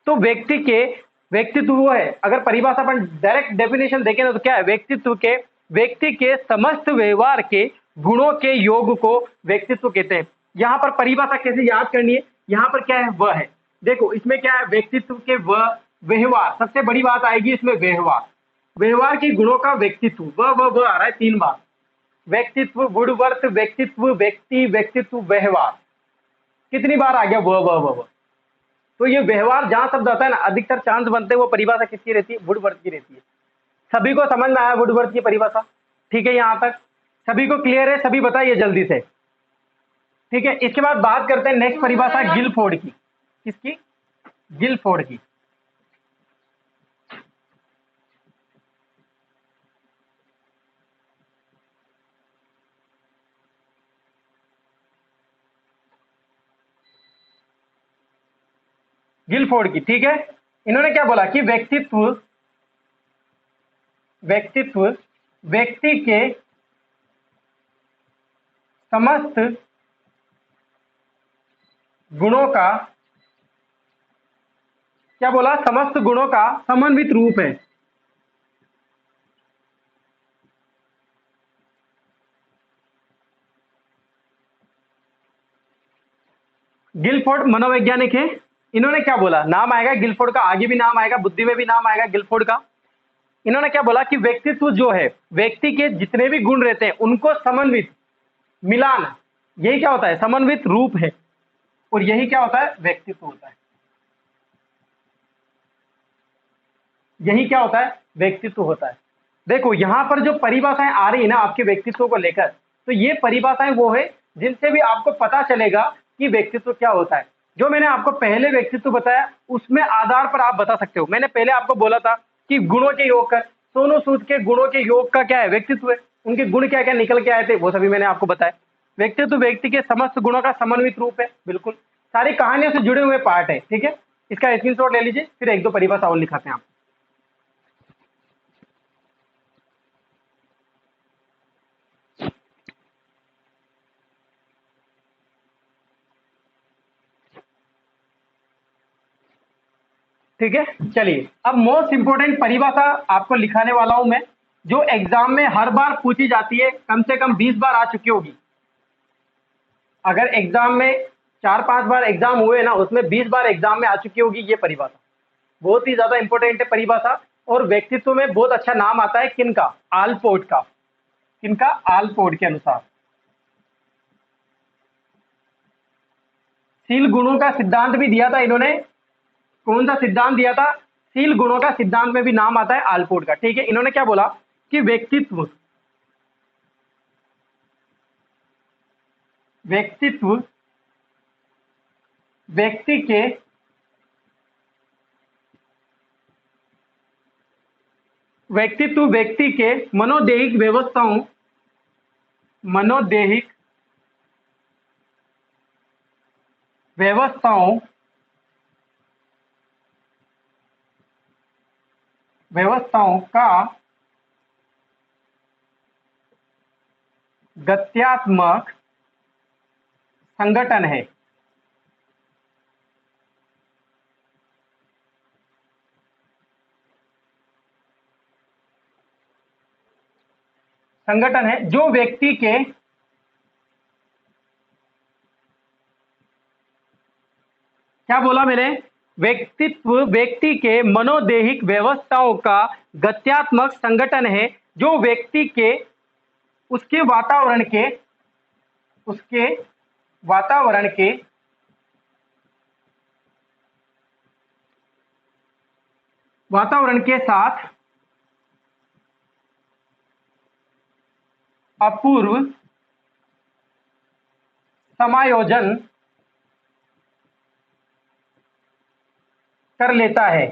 तो व्यक्ति के व्यक्तित्व वो है, अगर परिभाषा अपन डायरेक्ट डेफिनेशन देखें ना तो क्या है? व्यक्तित्व के व्यक्ति के समस्त व्यवहार के गुणों के योग को व्यक्तित्व कहते हैं। यहां पर परिभाषा कैसे याद करनी है? यहां पर क्या है? वह है। देखो इसमें क्या है? व्यक्तित्व के वह व्यवहार, सबसे बड़ी बात आएगी इसमें व्यवहार। व्यवहार के गुणों का व्यक्तित्व, वह आ रहा है 3 बार। व्यक्तित्व, गुणवर्त, व्यक्तित्व, व्यक्ति, व्यक्तित्व, व्यवहार। कितनी बार आ गया? वह। तो ये व्यवहार जहां शब्द आता है ना, अधिकतर चांस बनते हैं वो परिभाषा किसकी रहती है? वुडवर्थ की रहती है। सभी को समझ में आया वुडवर्थ की परिभाषा? ठीक है, यहां तक सभी को क्लियर है? सभी बताइए जल्दी से। ठीक है, इसके बाद बात करते हैं नेक्स्ट परिभाषा गिलफोर्ड की। किसकी? गिलफोर्ड की। गिलफोर्ड की, ठीक है। इन्होंने क्या बोला कि व्यक्तित्व व्यक्ति के समस्त गुणों का, क्या बोला? समस्त गुणों का समन्वित रूप है। गिलफोर्ड मनोवैज्ञानिक है। इन्होंने क्या बोला? नाम आएगा गिलफोर्ड का, आगे भी नाम आएगा, बुद्धि में भी नाम आएगा गिलफोर्ड का। इन्होंने क्या बोला कि व्यक्तित्व जो है, व्यक्ति के जितने भी गुण रहते हैं उनको समन्वित, मिलान, यही क्या होता है? समन्वित रूप है। और यही क्या होता है? व्यक्तित्व होता है। यही क्या होता है? व्यक्तित्व होता है। देखो यहां पर जो परिभाषाएं आ रही है ना आपके व्यक्तित्व को लेकर, तो ये परिभाषाएं वो है जिनसे भी आपको पता चलेगा कि व्यक्तित्व क्या होता है। जो मैंने आपको पहले व्यक्तित्व बताया उसमें आधार पर आप बता सकते हो। मैंने पहले आपको बोला था कि गुणों के योग का, सोनू सूद के गुणों के योग का क्या है? व्यक्तित्व है। उनके गुण क्या क्या निकल के आए थे वो सभी मैंने आपको बताया। व्यक्तित्व व्यक्ति के समस्त गुणों का समन्वित रूप है। बिल्कुल, सारी कहानियों से जुड़े हुए पार्ट है। ठीक है, इसका स्क्रीनशॉट ले लीजिए, फिर एक दो परिभाषा और लिखाते हैं आप। ठीक है, चलिए अब मोस्ट इंपोर्टेंट परिभाषा आपको लिखाने वाला हूं मैं, जो एग्जाम में हर बार पूछी जाती है, कम से कम 20 बार आ चुकी होगी। अगर एग्जाम में 4-5 बार एग्जाम हुए ना, उसमें 20 बार एग्जाम में आ चुकी होगी ये परिभाषा। बहुत ही ज्यादा इंपॉर्टेंट है परिभाषा। और व्यक्तित्व में बहुत अच्छा नाम आता है किनका? आलपोर्ट का। किनका? आलपोर्ट के अनुसार। शील गुणों का सिद्धांत भी दिया था इन्होंने। कौन सा सिद्धांत दिया था? शील गुणों का सिद्धांत में भी नाम आता है आलपोर्ट का। ठीक है, इन्होंने क्या बोला कि व्यक्तित्व व्यक्तित्व व्यक्ति के व्यक्ति के मनोदैहिक व्यवस्थाओं व्यवस्थाओं का गत्यात्मक संगठन है। संगठन है जो व्यक्ति के क्या बोला मैंने? व्यक्तित्व व्यक्ति के मनोदैहिक व्यवस्थाओं का गत्यात्मक संगठन है जो व्यक्ति के उसके वातावरण के साथ अपूर्व समायोजन कर लेता है।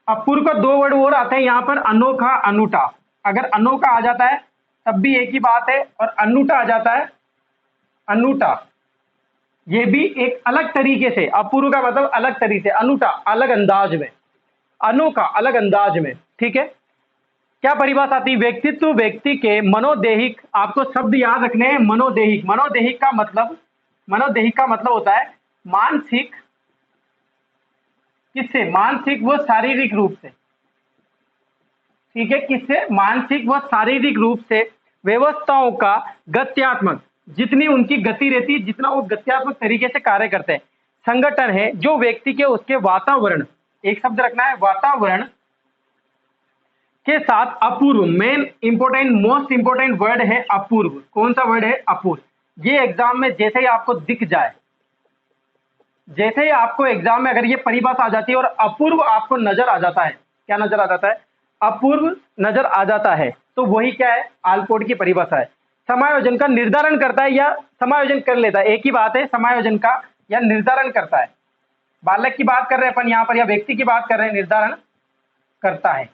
अपूर्व का 2 वर्ड और आते हैं यहां पर, अनोखा, अनूठा। अगर अनोखा आ जाता है तब भी एक ही बात है, और अनूठा आ जाता है, अनूठा, ये भी एक अलग तरीके से। अपूर्व का मतलब अलग तरीके से, अनूठा अलग अंदाज में, अनोखा अलग अंदाज में। ठीक है, क्या परिभाषा आती है? व्यक्तित्व व्यक्ति के मनोदेहिक, आपको शब्द याद रखने हैं, मनोदेहिक। मनोदेहिक का मतलब होता है मानसिक, किससे? मानसिक व शारीरिक रूप से, ठीक है, किससे? मानसिक व शारीरिक रूप से व्यवस्थाओं का गत्यात्मक, जितनी उनकी गति रहती है, जितना वो गत्यात्मक तरीके से कार्य करते हैं, संगठन है जो व्यक्ति के उसके वातावरण, एक शब्द रखना है, वातावरण के साथ अपूर्व, main important, most important word है अपूर्व। कौन सा वर्ड है? अपूर्व। ये एग्जाम में जैसे ही आपको दिख जाए, जैसे ही आपको एग्जाम में अगर ये परिभाषा आ जाती है और अपूर्व आपको नजर आ जाता है, क्या नजर आ जाता है? अपूर्व नजर आ जाता है, तो वही क्या है? आलपोर्ट की परिभाषा है। समायोजन का निर्धारण करता है या समायोजन कर लेता है, एक ही बात है, समायोजन का या निर्धारण करता है। बालक की बात कर रहे हैं अपन यहां पर, या व्यक्ति की बात कर रहे हैं, निर्धारण करता है,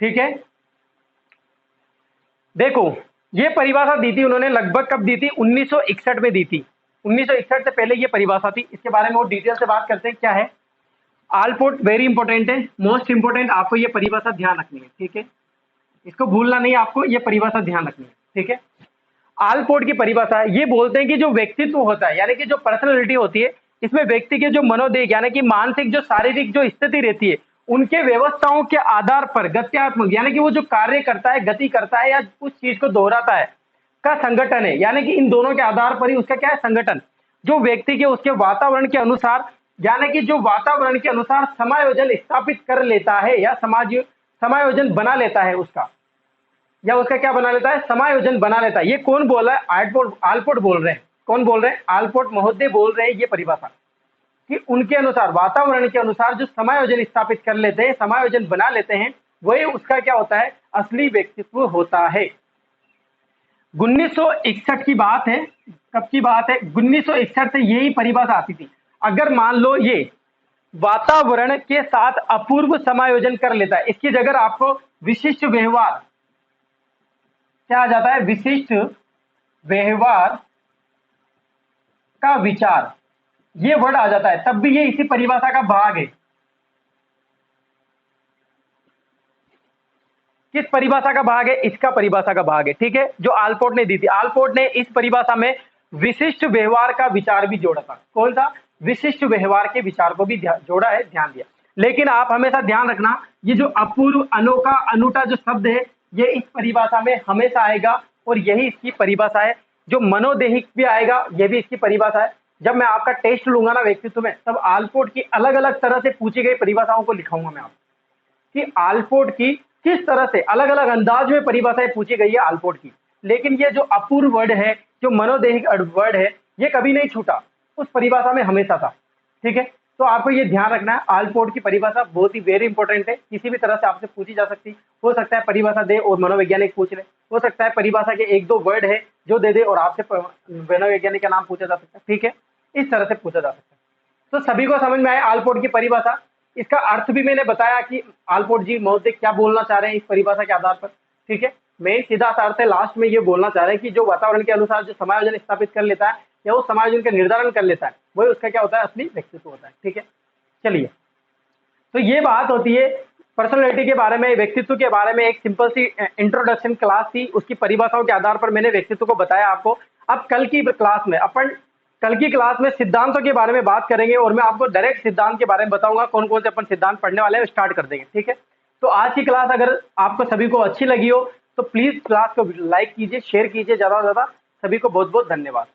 ठीक है। देखो, ये परिभाषा दी थी उन्होंने, लगभग कब दी थी? 1961 में दी थी। 1961 से पहले ये परिभाषा थी। इसके बारे में और डिटेल से बात करते हैं, क्या है आलपोर्ट। वेरी इंपॉर्टेंट है, मोस्ट इंपॉर्टेंट, आपको ये परिभाषा ध्यान रखनी है, ठीक है, इसको भूलना नहीं, आपको ये परिभाषा ध्यान रखनी है, ठीक है। आलपोर्ट की परिभाषा ये बोलते हैं कि जो व्यक्तित्व होता है, यानी कि जो पर्सनैलिटी होती है, इसमें व्यक्ति के जो मनोदेह, यानी कि मानसिक जो शारीरिक जो स्थिति रहती है, उनके व्यवस्थाओं के आधार पर गत्यात्मक, यानी कि वो जो कार्य करता है, गति करता है या उस चीज को दोहराता है, का संगठन है। यानी कि इन दोनों के आधार पर ही उसका क्या है? संगठन, जो व्यक्ति के उसके वातावरण के अनुसार, यानी कि जो वातावरण के अनुसार समायोजन स्थापित कर लेता है या समायोजन बना लेता है उसका, या उसका क्या बना लेता है? समायोजन बना लेता है। ये कौन बोल रहा है? आलपोर्ट बोल रहे हैं। कौन बोल रहे हैं? आलपोर्ट महोदय बोल रहे हैं ये परिभाषा, कि उनके अनुसार, वातावरण के अनुसार जो समायोजन स्थापित कर लेते हैं, समायोजन बना लेते हैं, वही उसका क्या होता है? असली व्यक्तित्व होता है। 1961 की बात है, कब की बात है? 1961 से यही परिभाषा आती थी। अगर मान लो ये वातावरण के साथ अपूर्व समायोजन कर लेता है, इसकी जगह आपको विशिष्ट व्यवहार, क्या आ जाता है? विशिष्ट व्यवहार का विचार, ये वर्ड आ जाता है, तब भी ये इसी परिभाषा का भाग है। किस परिभाषा का भाग है? इसका परिभाषा का भाग है, ठीक है, जो आलपोर्ट ने दी थी। आलपोर्ट ने इस परिभाषा में विशिष्ट व्यवहार का विचार भी जोड़ा था। कौन सा? विशिष्ट व्यवहार के विचार को भी जोड़ा है, ध्यान दिया। लेकिन आप हमेशा ध्यान रखना, ये जो अपूर्व, अनोखा, अनूठा जो शब्द है, ये इस परिभाषा में हमेशा आएगा, और यही इसकी परिभाषा है। जो मनोदेहिक भी आएगा, यह भी इसकी परिभाषा है। जब मैं आपका टेस्ट लूंगा ना व्यक्तित्व में, तब आलपोर्ट की अलग अलग तरह से पूछी गई परिभाषाओं को लिखाऊंगा मैं आपको, कि आलपोर्ट की किस तरह से अलग अलग अंदाज में परिभाषाएं पूछी गई है आलपोर्ट की। लेकिन ये जो अपूर्व वर्ड है, जो मनोदेहिक वर्ड है, ये कभी नहीं छूटा, उस परिभाषा में हमेशा था, ठीक है। तो आपको ये ध्यान रखना है, आलपोर्ट की परिभाषा बहुत ही वेरी इंपॉर्टेंट है, किसी भी तरह से आपसे पूछी जा सकती। हो सकता है परिभाषा दे और मनोवैज्ञानिक पूछ ले, हो सकता है परिभाषा के एक दो वर्ड है जो दे दे और आपसे मनोवैज्ञानिक का नाम पूछा जा सकता है, ठीक है, इस तरह से पूछा जा सकता है। तो सभी को समझ में आए आलपोर्ट की परिभाषा। इसका अर्थ भी मैंने बताया कि आलपोर्ट जी महोदय क्या बोलना चाह रहे हैं इस परिभाषा के आधार पर, ठीक है। मैं सीधा सा अर्थ है, लास्ट में ये बोलना चाह रहे हैं कि जो वातावरण के अनुसार जो समायोजन स्थापित कर लेता है या वो समायोजन का निर्धारण कर लेता है, वही उसका क्या होता है? असली व्यक्तित्व होता है, ठीक है। चलिए, तो ये बात होती है पर्सनैलिटी के बारे में, व्यक्तित्व के बारे में। एक सिंपल सी इंट्रोडक्शन क्लास थी, उसकी परिभाषाओं के आधार पर मैंने व्यक्तित्व को बताया आपको। अब कल की क्लास में सिद्धांतों के बारे में बात करेंगे, और मैं आपको डायरेक्ट सिद्धांत के बारे में बताऊंगा, कौन कौन से अपन सिद्धांत पढ़ने वाले हैं, स्टार्ट कर देंगे, ठीक है। तो आज की क्लास अगर आपको सभी को अच्छी लगी हो तो प्लीज क्लास को लाइक कीजिए, शेयर कीजिए ज्यादा से ज्यादा। सभी को बहुत बहुत धन्यवाद।